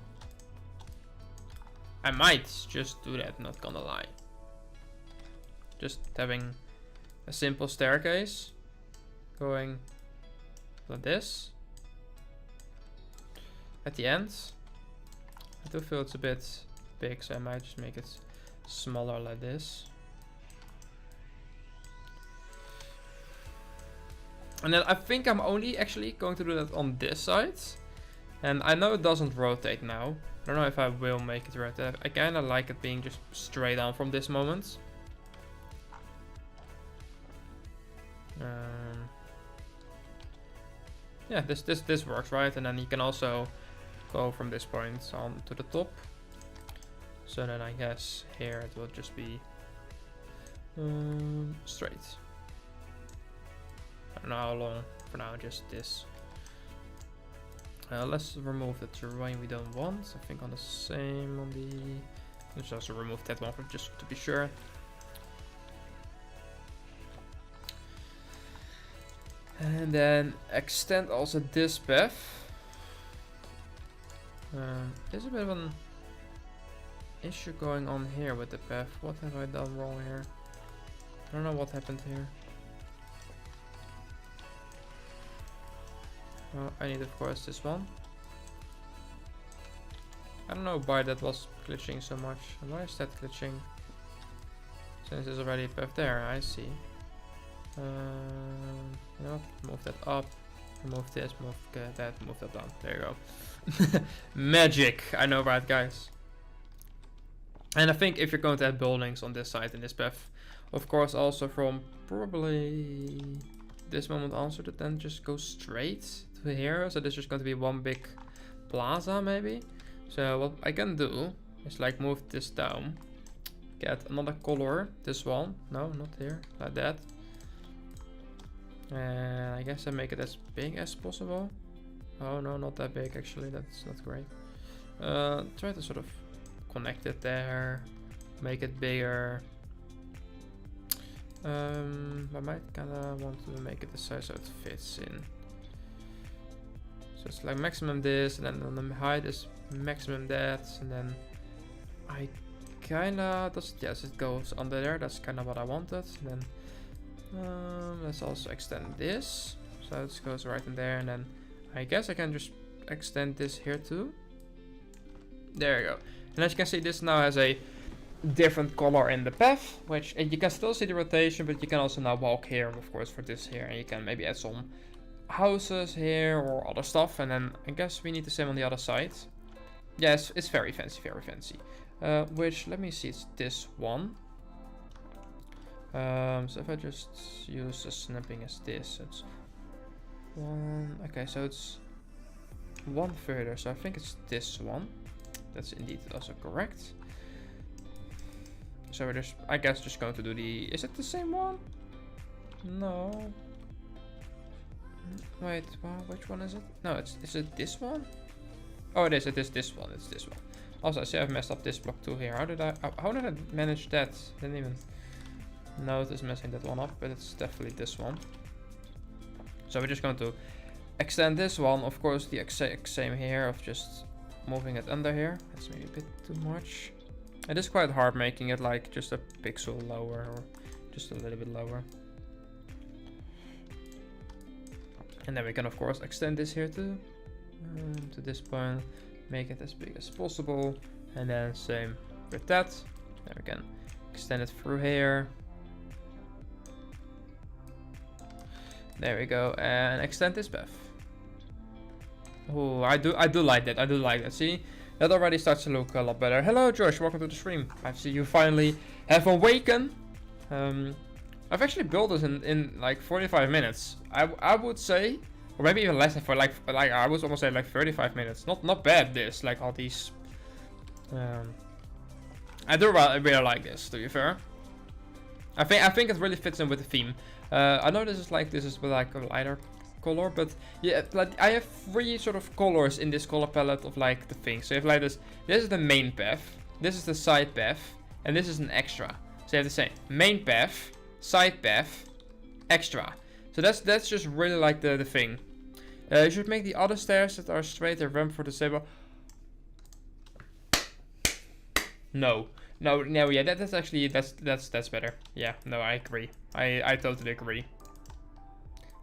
I might just do that, not gonna lie. Just having a simple staircase going like this at the end. I do feel it's a bit big, so I might just make it smaller like this. And then I think I'm only actually going to do that on this side. And I know it doesn't rotate now. I don't know if I will make it rotate. I kind of like it being just straight on from this moment. Yeah, this works, right? And then you can also go from this point on to the top. So then I guess here it will just be straight. I don't know how long. For now, just this. Let's remove the terrain we don't want. I think on the same on the. Let's also remove that one just to be sure. And then extend also this path. There's a bit of an issue going on here with the path. What have I done wrong here? I don't know what happened here. Oh, I need, of course, this one. I don't know why that was glitching so much. Why is that glitching? Since there's already a path there, I see. You know, move that up, remove this, move that, move that down. There you go. Magic! I know, right, guys? And I think if you're going to add buildings on this side in this path, of course, also from probably this moment onward, to then just go straight to here. So there's just going to be one big plaza, maybe. So what I can do is like move this down, get another color, this one. No, not here, like that. And I guess I make it as big as possible. Oh no, not that big actually, that's not great. Try to sort of connect it there, make it bigger. I might kinda want to make it the size so it fits in. So it's like maximum this, and then on the height is maximum that, and then I kinda, yes, it goes under there, that's kinda what I wanted. And then let's also extend this, so it goes right in there, and then I guess I can just extend this here too. There you go. And as you can see, this now has a different color in the path, which you can still see the rotation, but you can also now walk here, of course, for this here, and you can maybe add some houses here or other stuff. And then I guess we need the same on the other side. Yes, it's very fancy, very fancy. Which, let me see, it's this one. So if I just use the snapping as this, it's one. Okay, so it's one further, so I think it's this one. That's indeed also correct. So we're just, I guess, just going to do the, is it the same one? No. Wait, well, which one is it? No, is it this one? Oh, it is this one, it's this one. Also, I see I've messed up this block too here. How did I manage that? Didn't even notice messing that one up, but it's definitely this one. So we're just going to extend this one, of course, the exact same here of just moving it under here. That's maybe a bit too much. It is quite hard making it like just a pixel lower or just a little bit lower. And then we can of course extend this here too. To this point, make it as big as possible. And then same with that. Then we can extend it through here. There we go, and extend this path. Oh, I do like that. I do like that. See, that already starts to look a lot better. Hello, Josh. Welcome to the stream. I see you finally have awakened. I've actually built this in like 45 minutes. I would say, or maybe even less than for like I would almost say like 35 minutes. Not bad. This like all these. I do really like this. To be fair, I think it really fits in with the theme. I know this is with like a lighter color, but yeah, like I have 3 sort of colors in this color palette of like the thing. So you have like this is the main path, this is the side path, and this is an extra. So you have to say main path, side path, extra. So that's just really like the thing. You should make the other stairs that are straight a ramp for the stable. No, yeah, that's actually that's better. Yeah, no, I agree. I totally agree.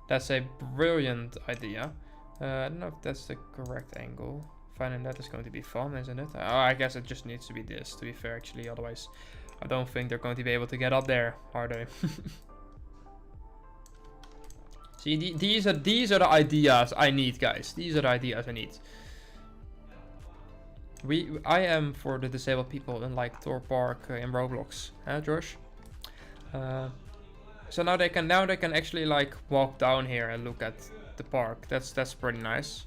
That's a brilliant idea. I don't know if that's the correct angle. Finding that is going to be fun, isn't it? Oh, I guess it just needs to be this, to be fair, actually. Otherwise, I don't think they're going to be able to get up there, are they? See, these are the ideas I need, guys. These are the ideas I need. I am for the disabled people in like Thor Park in Roblox, huh, Josh? So now they can actually like walk down here and look at the park. That's pretty nice.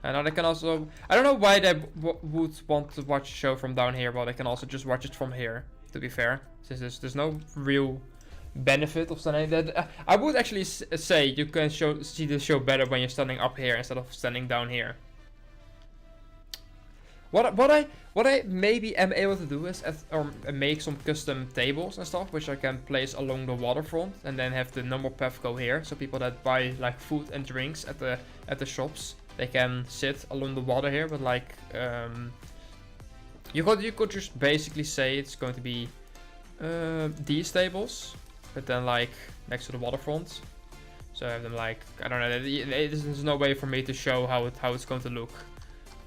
And now they can also, I don't know why they would want to watch a show from down here, but they can also just watch it from here. To be fair, since there's no real benefit of standing that. I would actually say you can see the show better when you're standing up here instead of standing down here. What I maybe am able to do is make some custom tables and stuff, which I can place along the waterfront, and then have the normal path go here, so people that buy like food and drinks at the shops, they can sit along the water here. But like you could just basically say it's going to be these tables, but then like next to the waterfront. So I have them like, I don't know. There's no way for me to show how it's going to look,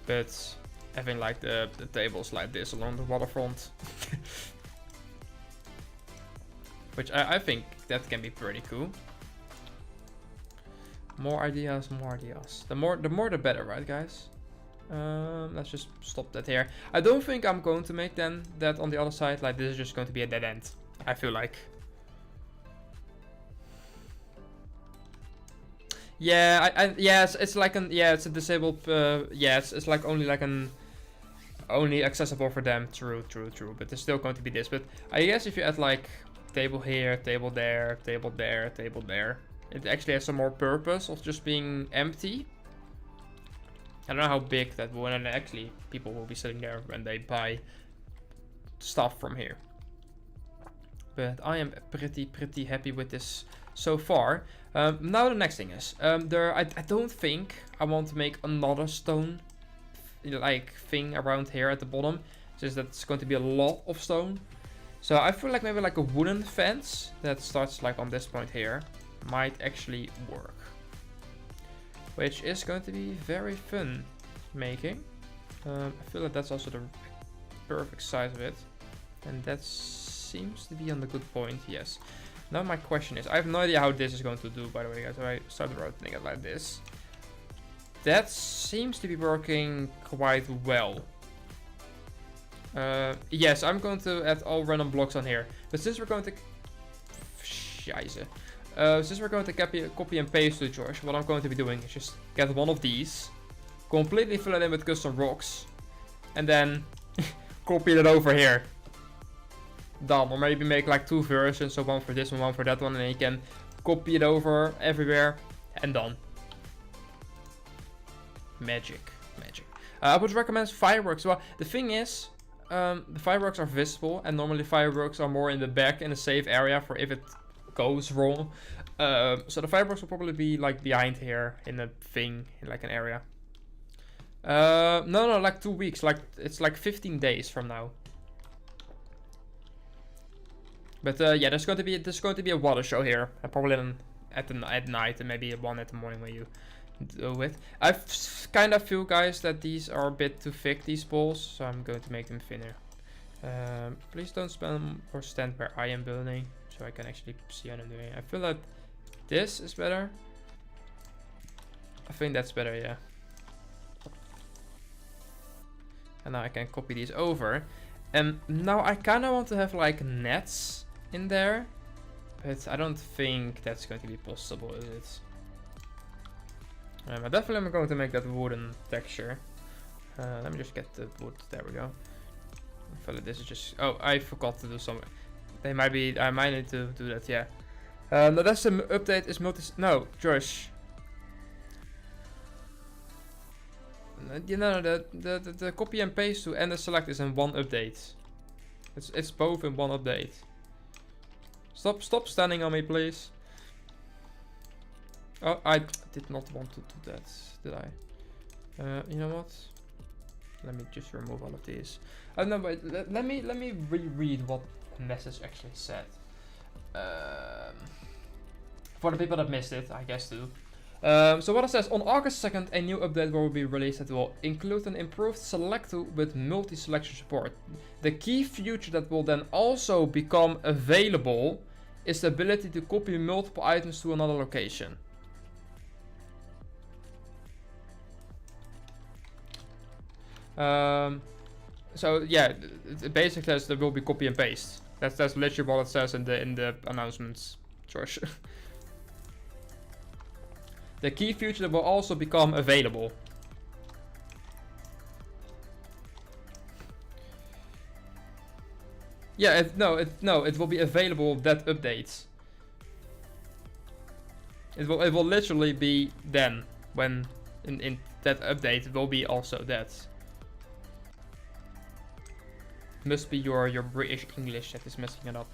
but having like the tables like this along the waterfront, which I think that can be pretty cool. More ideas. The more the better, right, guys? Let's just stop that here. I don't think I'm going to make then that on the other side. Like, this is just going to be a dead end, I feel like. Yeah, yes, it's like it's a disabled. It's like only like only accessible for them. True. But there's still going to be this. But I guess if you add like table here, table there, table there, table there, it actually has some more purpose of just being empty. I don't know how big that will, and actually people will be sitting there when they buy stuff from here. But I am pretty happy with this so far. Now the next thing is, I don't think I want to make another stone like thing around here at the bottom, since that's going to be a lot of stone. So I feel like maybe like a wooden fence that starts like on this point here might actually work, which is going to be very fun making. I feel like that's also the perfect size of it, and that seems to be on the good point. Yes. Now my question is, I have no idea how this is going to do, by the way, guys. So I started rotating it like this. That seems to be working quite well. Yes, I'm going to add all random blocks on here. But since we're going to... Scheisse. Since we're going to copy and paste to George, what I'm going to be doing is just get one of these, completely fill it in with custom rocks, and then copy it over here. Done. Or maybe make like 2 versions, so one for this one for that one, and then you can copy it over everywhere, and done. Magic. I would recommend fireworks. Well, the thing is, the fireworks are visible, and normally fireworks are more in the back in a safe area for if it goes wrong. So the fireworks will probably be like behind here in a thing, in like an area. No, like 2 weeks. Like it's like 15 days from now. But yeah, there's going to be a water show here, and probably then at night and maybe 1 in the morning when you do it. I kind of feel, guys, that these are a bit too thick, these poles, so I'm going to make them thinner. Please don't spam or stand where I am building, so I can actually see what I'm doing. I feel like this is better. I think that's better, yeah. And now I can copy these over. And now I kind of want to have like nets in there, but I don't think that's going to be possible, is it? I definitely am going to make that wooden texture. Let me just get the wood. There we go. I feel like this is just. Oh, I forgot to do something. I might need to do that. Yeah. No, that's the update. Is No, Josh. You know, the copy and paste to and the select is in one update. It's both in one update. Stop standing on me, please. Oh, I did not want to do that, did I? You know what? Let me just remove all of these. Oh no, but let me reread what the message actually said. For the people that missed it, I guess too. So what it says, on August 2nd, a new update will be released that will include an improved select tool with multi-selection support. The key feature that will then also become available is the ability to copy multiple items to another location. So yeah, it basically says there will be copy and paste. That's literally what it says in the announcements, George. The key feature that will also become available. Yeah, it will be available that update. It will literally be then when in that update it will be also that. Must be your British English that is messing it up.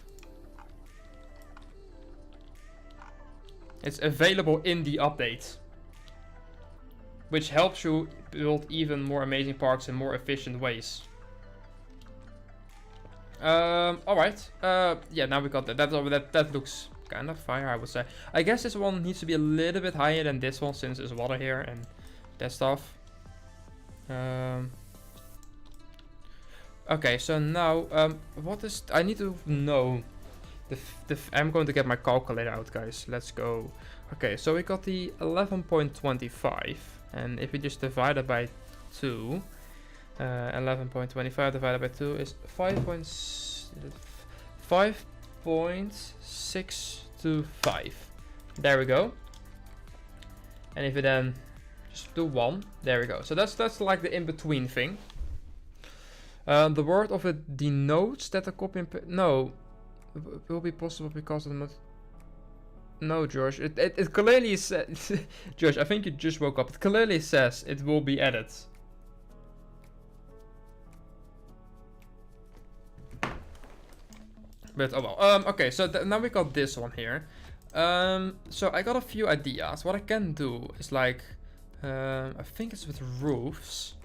It's available in the update, which helps you build even more amazing parks in more efficient ways. Alright. Yeah, now we got that. That looks kind of fire, I would say. I guess this one needs to be a little bit higher than this one since there's water here and that stuff. Okay, so now, what is... I need to know... I'm going to get my calculator out, guys. Let's go. Okay, so we got the 11.25. And if we just divide it by 2... 11.25 divided by 2 is 5.625. There we go. And if we then just do 1, there we go. So that's like the in-between thing. The word of it denotes that the copy and paste... No. It will be possible because of the... No, George. It clearly says... George, I think you just woke up. It clearly says it will be added. But oh well. Okay, so now we got this one here. So I got a few ideas. What I can do is like... I think it's with roofs.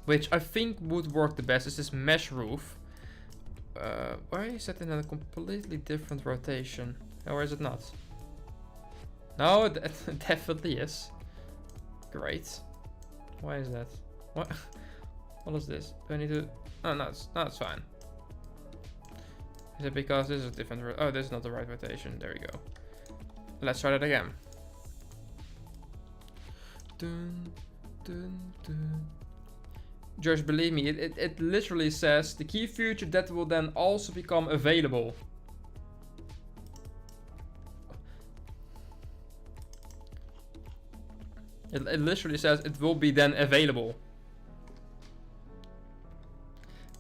Which I think would work the best is this mesh roof. Why is that in a completely different rotation? Or is it not? No, it definitely is. Great. Why is that? What? What is this? Do I need to... Oh, no, it's fine. Is it because this is a different... Oh, this is not the right rotation. There we go. Let's try that again. Dun, dun, dun. Just believe me, it literally says the key feature that will then also become available. It literally says it will be then available.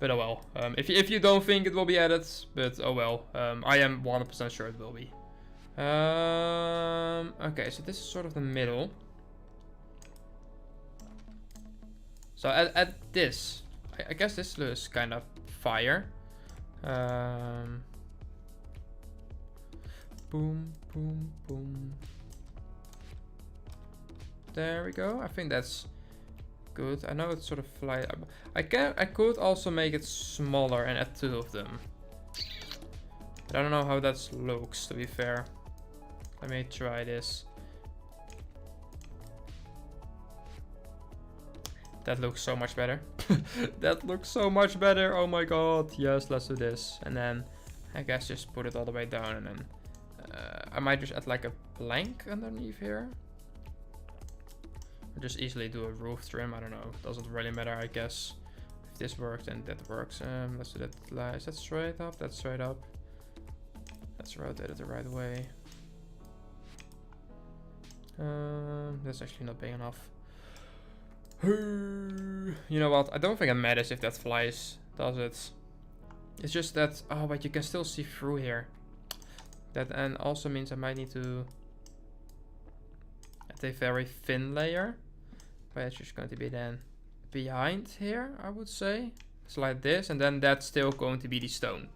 But oh well. If you don't think it will be added, but oh well. I am 100% sure it will be. Okay, so this is sort of the middle. So at this, I guess this is kind of fire. Boom, boom, boom. There we go. I think that's good. I know it's sort of fly. I could also make it smaller and add 2 of them. But I don't know how that looks, to be fair. Let me try this. That looks so much better. That looks so much better. Oh my god. Yes, let's do this. And then I guess just put it all the way down, and then I might just add like a plank underneath here. Or just easily do a roof trim. I don't know. Doesn't really matter, I guess. If this works, then that works. Let's do that. Is that straight up? That's straight up. Let's rotate it the right way. That's actually not big enough. You know what? I don't think it matters if that flies, does it? It's just that... Oh, but you can still see through here. That and also means I might need to add a very thin layer. But it's just going to be then behind here, I would say. It's like this, and then that's still going to be the stone.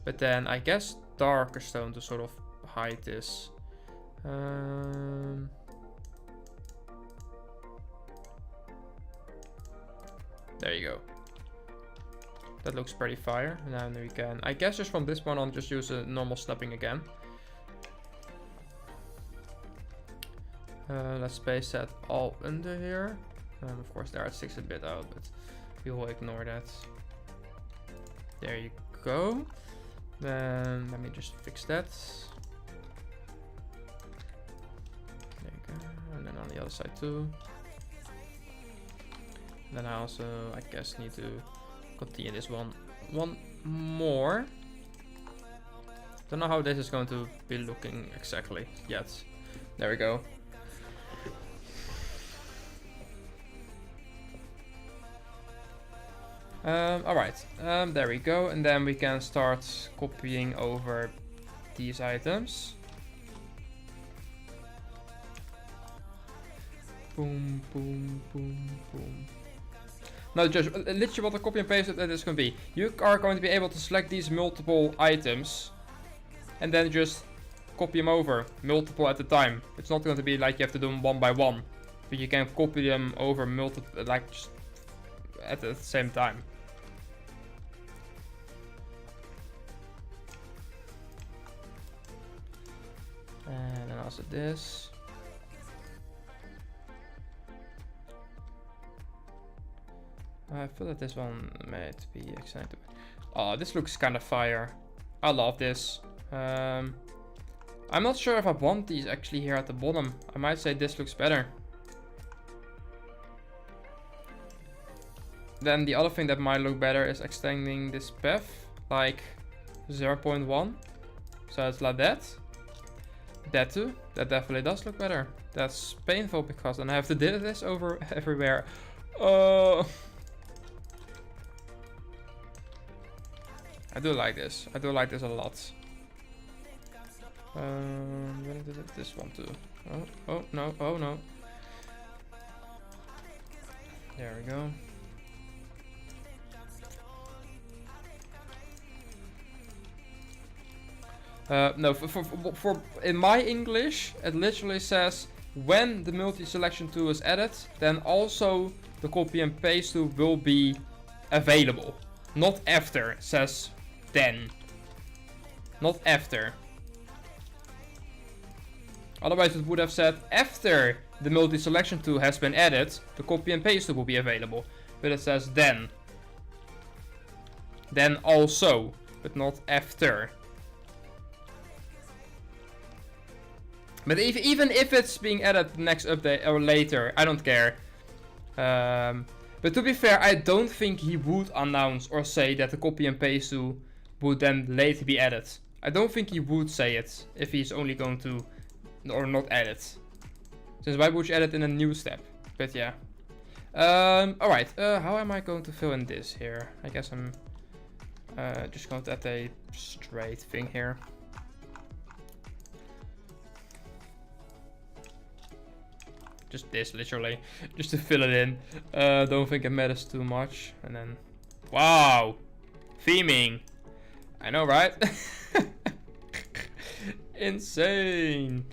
But then I guess darker stone to sort of hide this. There you go. That looks pretty fire. Now we can, I guess just from this point on, just use a normal snapping again. Let's space that all under here. Of course there it sticks a bit out, but we will ignore that. There you go. Then let me just fix that. There you go. And then on the other side too. Then I also, I guess, need to continue this one more. Don't know how this is going to be looking exactly yet. There we go. Alright, there we go. And then we can start copying over these items. Boom, boom, boom, boom. Now, just literally what the copy and paste that is going to be. You are going to be able to select these multiple items and then just copy them over multiple at a time. It's not going to be like you have to do them one by one, but you can copy them over multiple, like just at the same time. And then also this. I feel that this one might be extended. Oh, this looks kind of fire. I love this. I'm not sure if I want these actually here at the bottom. I might say this looks better. Then the other thing that might look better is extending this path like 0.1. So it's like that. That too. That definitely does look better. That's painful because then I have to do this over everywhere. I do like this. I do like this a lot. I'm gonna do this one too. Oh no, oh no. There we go. No, for in my English, it literally says when the multi-selection tool is added, then also the copy and paste tool will be available. Not after, it says then. Not after. Otherwise it would have said after the multi-selection tool has been added, the copy and paste tool will be available. But it says then. Then also, but not after. But even if it's being added next update or later, I don't care. But to be fair, I don't think he would announce or say that the copy and paste tool would then later be added. I don't think he would say it if he's only going to or not add it. Since why would you add it in a new step? But yeah. Alright, how am I going to fill in this here? I guess I'm just going to add a straight thing here. Just this, literally. Just to fill it in. Don't think it matters too much. And then... Wow! Theming! I know, right? Insane!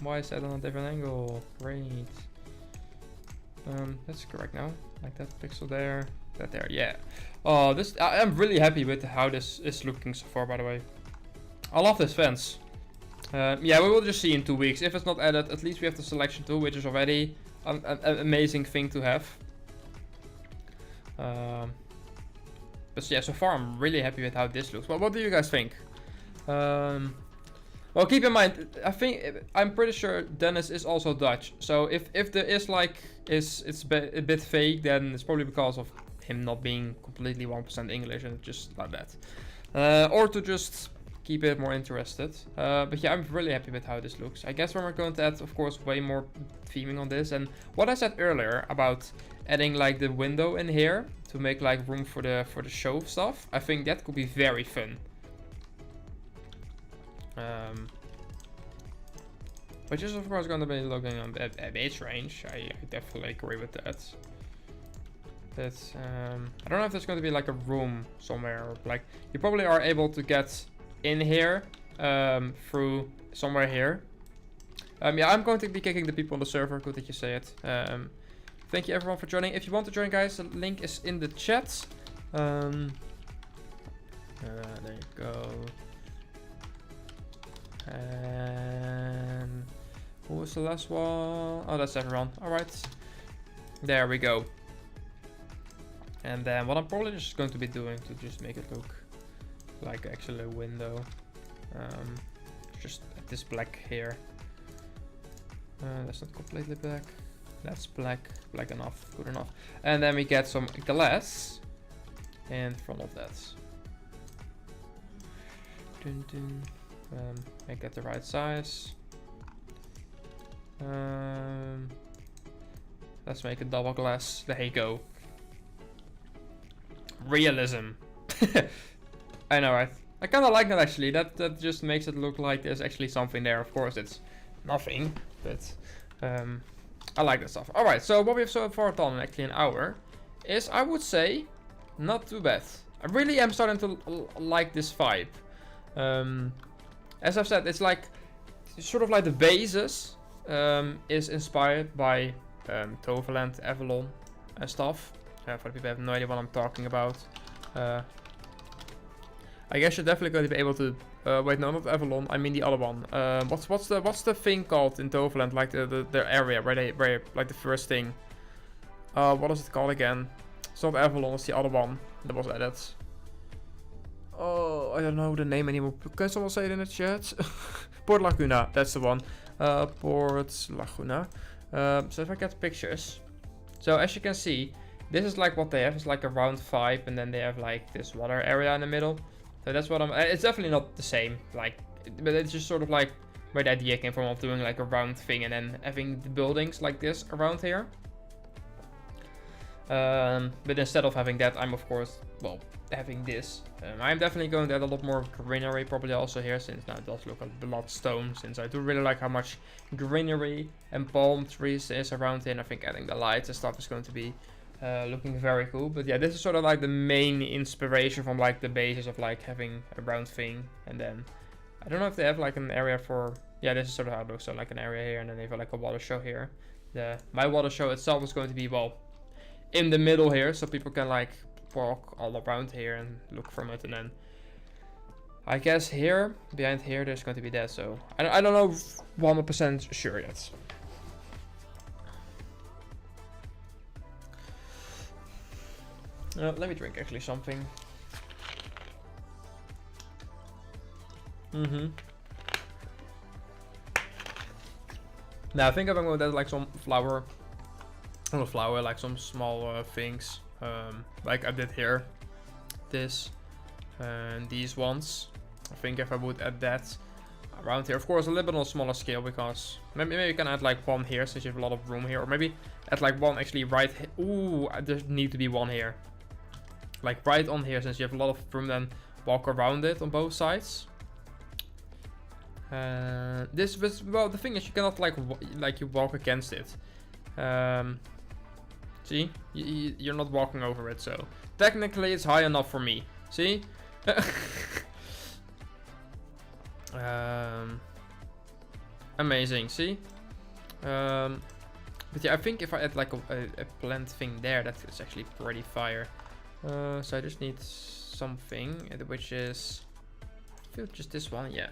Why is that on a different angle? Great. That's correct now. Like that pixel there. That there, yeah. Oh, this... I'm really happy with how this is looking so far, by the way. I love this fence. Yeah, we will just see in 2 weeks. If it's not added, at least we have the selection tool, which is already an amazing thing to have. But yeah, so far I'm really happy with how this looks. Well, what do you guys think? Well, keep in mind, I'm pretty sure Dennis is also Dutch. So if there is like it's a bit fake, then it's probably because of him not being completely 1% English and just like that, or to just keep it more interested. But yeah, I'm really happy with how this looks. I guess we're going to add, of course, way more theming on this. And what I said earlier about adding like the window in here to make like room for the show stuff, I think that could be very fun. Which is of course going to be looking at age range. I definitely agree with that. But I don't know if there's going to be like a room somewhere, or like you probably are able to get in here through somewhere here. Yeah, I'm going to be kicking the people on the server. Good that you say it. Thank you everyone for joining. If you want to join, guys, the link is in the chat. There you go. And who was the last one? Oh, that's everyone. All right, there we go. And then what I'm probably just going to be doing to just make it look like actually a window, just this black here. That's not completely black. That's black enough, good enough. And then we get some glass in front of that. Dun, dun. Make that the right size. Let's make a double glass. There you go. Realism. I know, right? I kind of like that actually. That just makes it look like there's actually something there. Of course, it's nothing, but I like that stuff. All right, so what we have so far done in actually an hour is, I would say, not too bad. I really am starting to like this vibe. As I've said, it's like sort of like the basis is inspired by Toverland, Avalon, and stuff. For the people who have no idea what I'm talking about, I guess you're definitely going to be able to. Wait, no, not Avalon. I mean the other one. What's the thing called in Toverland? Like the area where like the first thing. What is it called again? It's not Avalon. It's the other one that was added. Oh, I don't know the name anymore. Can someone say it in the chat? Port Laguna. That's the one. Port Laguna. So if I get pictures. So as you can see, this is like what they have. It's like a round vibe, and then they have like this water area in the middle. So that's what it's definitely not the same, like, but it's just sort of like where the idea came from of doing like a round thing and then having the buildings like this around here. But instead of having that, I'm of course, well, having this. I'm definitely going to add a lot more greenery probably also here, since now it does look a lot stone, since I do really like how much greenery and palm trees is around here, and I think adding the lights and stuff is going to be looking very cool. But yeah, this is sort of like the main inspiration from like the basis of like having a round thing. And then I don't know if they have like an area for, yeah, this is sort of how it looks. So like an area here, and then they have like a water show here. My water show itself is going to be, well, in the middle here, so people can like walk all around here and look from it. And then I guess here, behind here, there's going to be that. So I don't know 100% sure yet. Let me drink actually something. Now I think I'm going to add like some flour. Not flour, like some small things. Like I did here. This and these ones. I think if I would add that around here, of course a little bit on a smaller scale, because maybe you can add like one here since you have a lot of room here, or maybe add like one actually right here. Ooh, there need to be one here. Like right on here, since you have a lot of room, then walk around it on both sides. This was, well, the thing is you cannot like you walk against it. See, you're not walking over it, so technically it's high enough for me. See. Amazing. See. But yeah, I think if I add like a plant thing there, that is actually pretty fire. So I just need something, which is I feel just this one, yeah.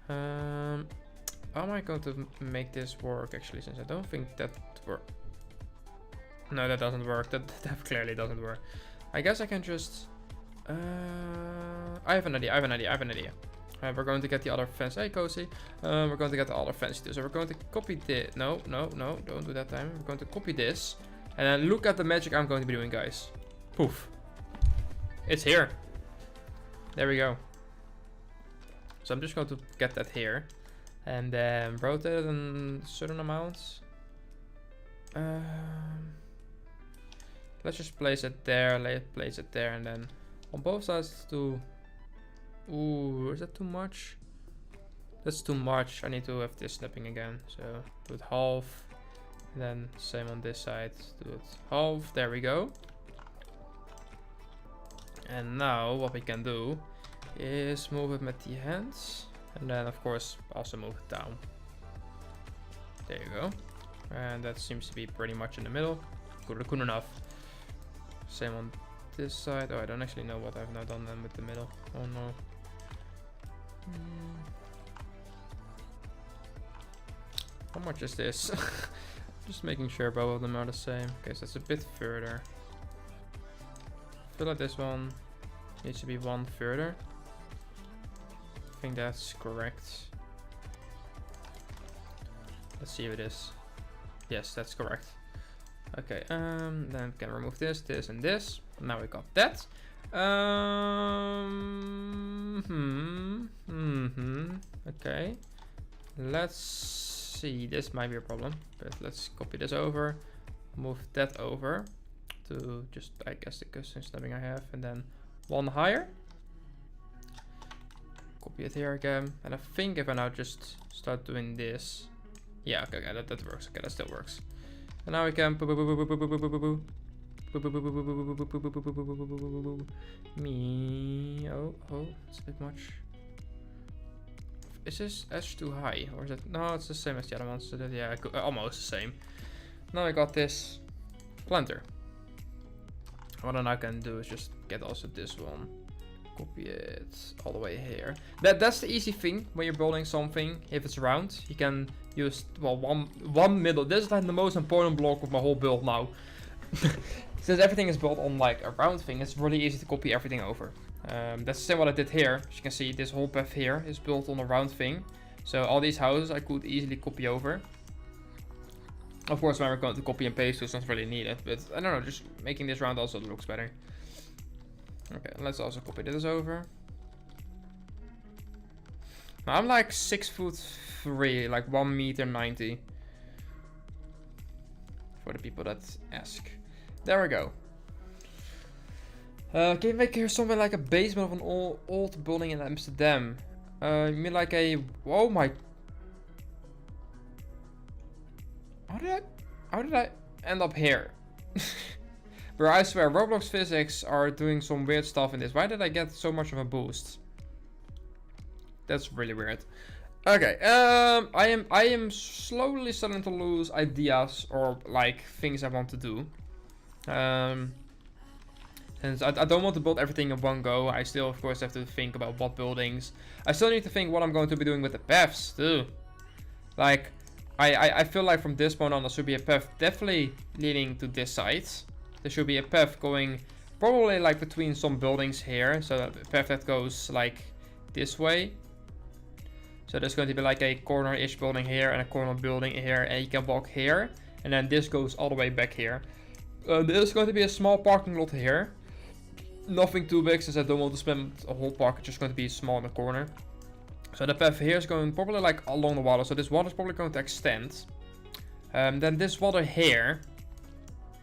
How am I going to make this work actually, since I don't think that works. No, that doesn't work. That clearly doesn't work. I guess I can just... I have an idea. We're going to get the other fence. Hey, Cozy. We're going to get the other fence too. So we're going to copy this. No, don't do that time. We're going to copy this. And then look at the magic I'm going to be doing, guys. Poof. It's here. There we go. So I'm just going to get that here. And then rotate it in certain amounts. Let's just place it there, place it there, and then on both sides to... Ooh, is that too much? That's too much. I need to have this snapping again. So do it half. And then same on this side. Do it half. There we go. And now what we can do is move it with the hands. And then of course also move it down. There you go. And that seems to be pretty much in the middle. Good enough. Same on this side. Oh, I don't actually know what I've now done then with the middle. Oh no. How much is this? Just making sure both of them are the same. Okay, so it's a bit further. I feel like this one needs to be one further. I think that's correct. Let's see if it is. Yes, that's correct. Okay, then we can remove this, this, and this. Now we got that. Okay. Let's see. This might be a problem, but let's copy this over. Move that over to just, I guess, the custom snapping I have, and then one higher. Copy it here again, and I think if I now just start doing this, yeah, okay, that works. Okay, that still works. And now we can me. Oh, it's a bit much. Is this edge too high, or is it? No, it's the same as the other ones. So that, yeah, almost the same. Now I got this planter. What I now can do is just get also this one. Copy it all the way here. That's the easy thing when you're building something. If it's round, you can use, well, one middle. This is like the most important block of my whole build now. Since everything is built on like a round thing, it's really easy to copy everything over. That's the same what I did here. As you can see, this whole path here is built on a round thing. So all these houses I could easily copy over. Of course, when we're going to copy and paste, it's not really needed. But I don't know, just making this round also looks better. Okay, let's also copy this over. Now I'm like 6'3", like 1m90. For the people that ask. There we go. Can you make here something like a basement of an old building in Amsterdam? You mean like a... Oh my... How did I end up here? Bro, I swear, Roblox physics are doing some weird stuff in this. Why did I get so much of a boost? That's really weird. Okay, I am slowly starting to lose ideas or like things I want to do. Since I don't want to build everything in one go, I still of course have to think about what buildings. I still need to think what I'm going to be doing with the paths too. Like, I feel like from this point on there should be a path definitely leading to this side. There should be a path going probably like between some buildings here. So that a path that goes like this way. So there's going to be like a corner-ish building here and a corner building here, and you can walk here. And then this goes all the way back here. There's going to be a small parking lot here. Nothing too big since I don't want to spend a whole park. It's just going to be small in the corner. So the path here is going probably like along the water. So this water is probably going to extend. Then this water here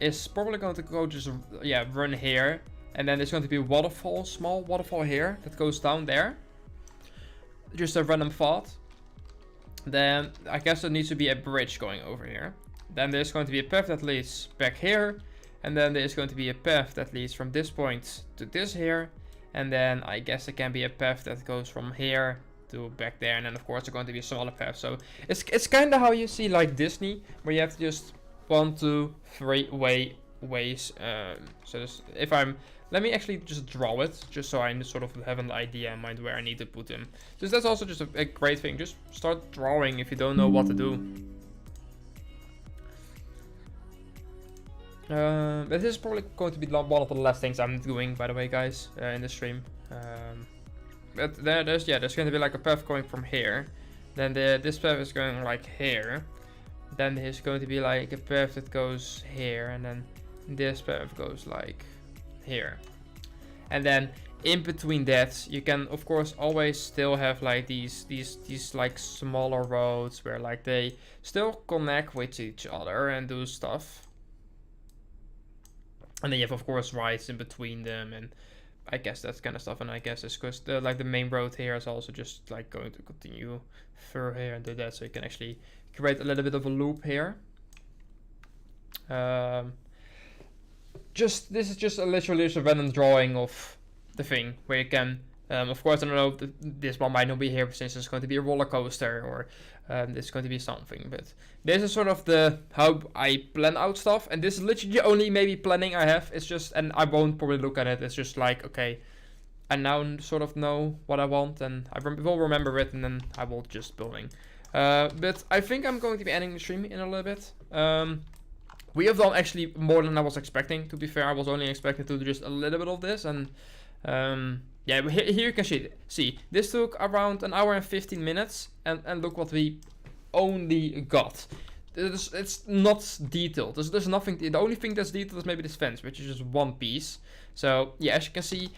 is probably going to go just, yeah, run here. And then there's going to be a waterfall, small waterfall here that goes down there. Just a random thought. Then I guess there needs to be a bridge going over here. Then there's going to be a path that leads back here. And then there's going to be a path that leads from this point to this here. And then I guess there can be a path that goes from here to back there. And then of course there's going to be a smaller path. So it's kind of how you see like Disney, where you have to just 1, 2, 3 way ways. So this, if I'm, let me actually just draw it, just so I sort of have an idea in mind where I need to put them. So that's also just a great thing. Just start drawing if you don't know what to do. But this is probably going to be one of the last things I'm doing, by the way, guys, in the stream. But there's going to be like a path going from here. Then this path is going like here. Then there's going to be like a path that goes here, and then this path goes like here. And then in between that, you can of course always still have like these like smaller roads where like they still connect with each other and do stuff. And then you have of course rides in between them, and I guess that kind of stuff. And I guess it's because like the main road here is also just like going to continue through here and do that, so you can actually create a little bit of a loop here. This is just literally a random drawing of the thing where you can, of course, I don't know, this one might not be here since it's going to be a roller coaster, or it's going to be something, but this is sort of the how I plan out stuff, and this is literally the only maybe planning I have. It's just, and I won't probably look at it, it's just like, okay, I now sort of know what I want, and I will remember it, and then I will just building. But I think I'm going to be ending the stream in a little bit. We have done actually more than I was expecting, to be fair. I was only expecting to do just a little bit of this, and yeah, here you can see this took around an hour and 15 minutes, and look what we only got. It's not detailed. There's nothing. The only thing that's detailed is maybe this fence, which is just one piece. So yeah, as you can see,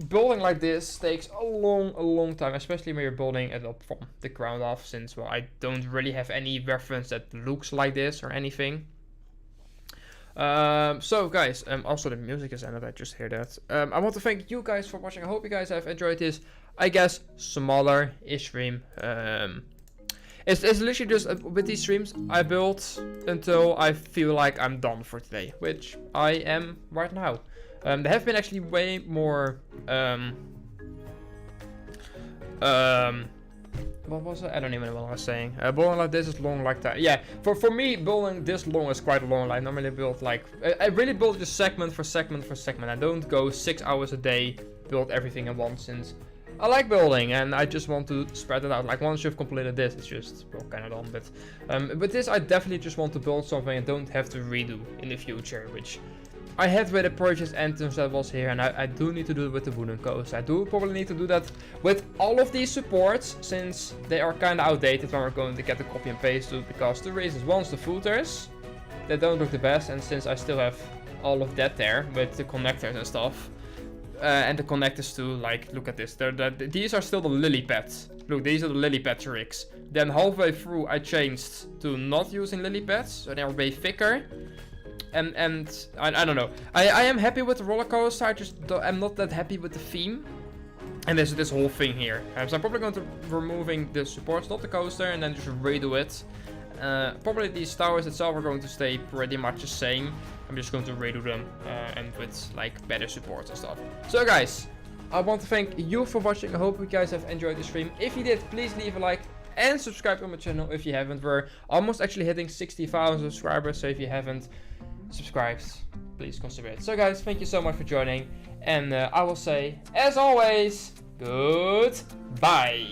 building like this takes a long time, especially when you're building it up from the ground off, since, well, I don't really have any reference that looks like this or anything. So guys, also the music is ended, I just hear that. I want to thank you guys for watching. I hope you guys have enjoyed this, I guess, smaller-ish stream. It's literally just, with these streams, I build until I feel like I'm done for today, which I am right now. There have been actually way more, what was it? I don't even know what I was saying. Building like this is long like that. Yeah, for me, building this long is quite a long. I normally build like, I really build just segment for segment for segment. I don't go 6 hours a day, build everything at once, since I like building and I just want to spread it out. Like once you've completed this, it's just, well, kind of done. But this, I definitely just want to build something and don't have to redo in the future, which I had with the purchase entrance that was here, and I do need to do it with the wooden coast. I do probably need to do that with all of these supports, since they are kind of outdated when we're going to get the copy and paste to, because the reasons, once the footers, they don't look the best, and since I still have all of that there with the connectors and stuff, and the connectors too, like, look at this, these are still the lily pads. Look, these are the lily pad tricks. Then halfway through I changed to not using lily pads, so they're way thicker. And I don't know. I am happy with the roller coaster. I'm not that happy with the theme. And there's this whole thing here. So I'm probably going to removing the supports, not the coaster, and then just redo it. Probably these towers itself are going to stay pretty much the same. I'm just going to redo them and with like better supports and stuff. So guys, I want to thank you for watching. I hope you guys have enjoyed the stream. If you did, please leave a like and subscribe to my channel if you haven't. We're almost actually hitting 60,000 subscribers, so if you haven't subscribed, please consider it. So guys, thank you so much for joining, and I will say, as always, goodbye.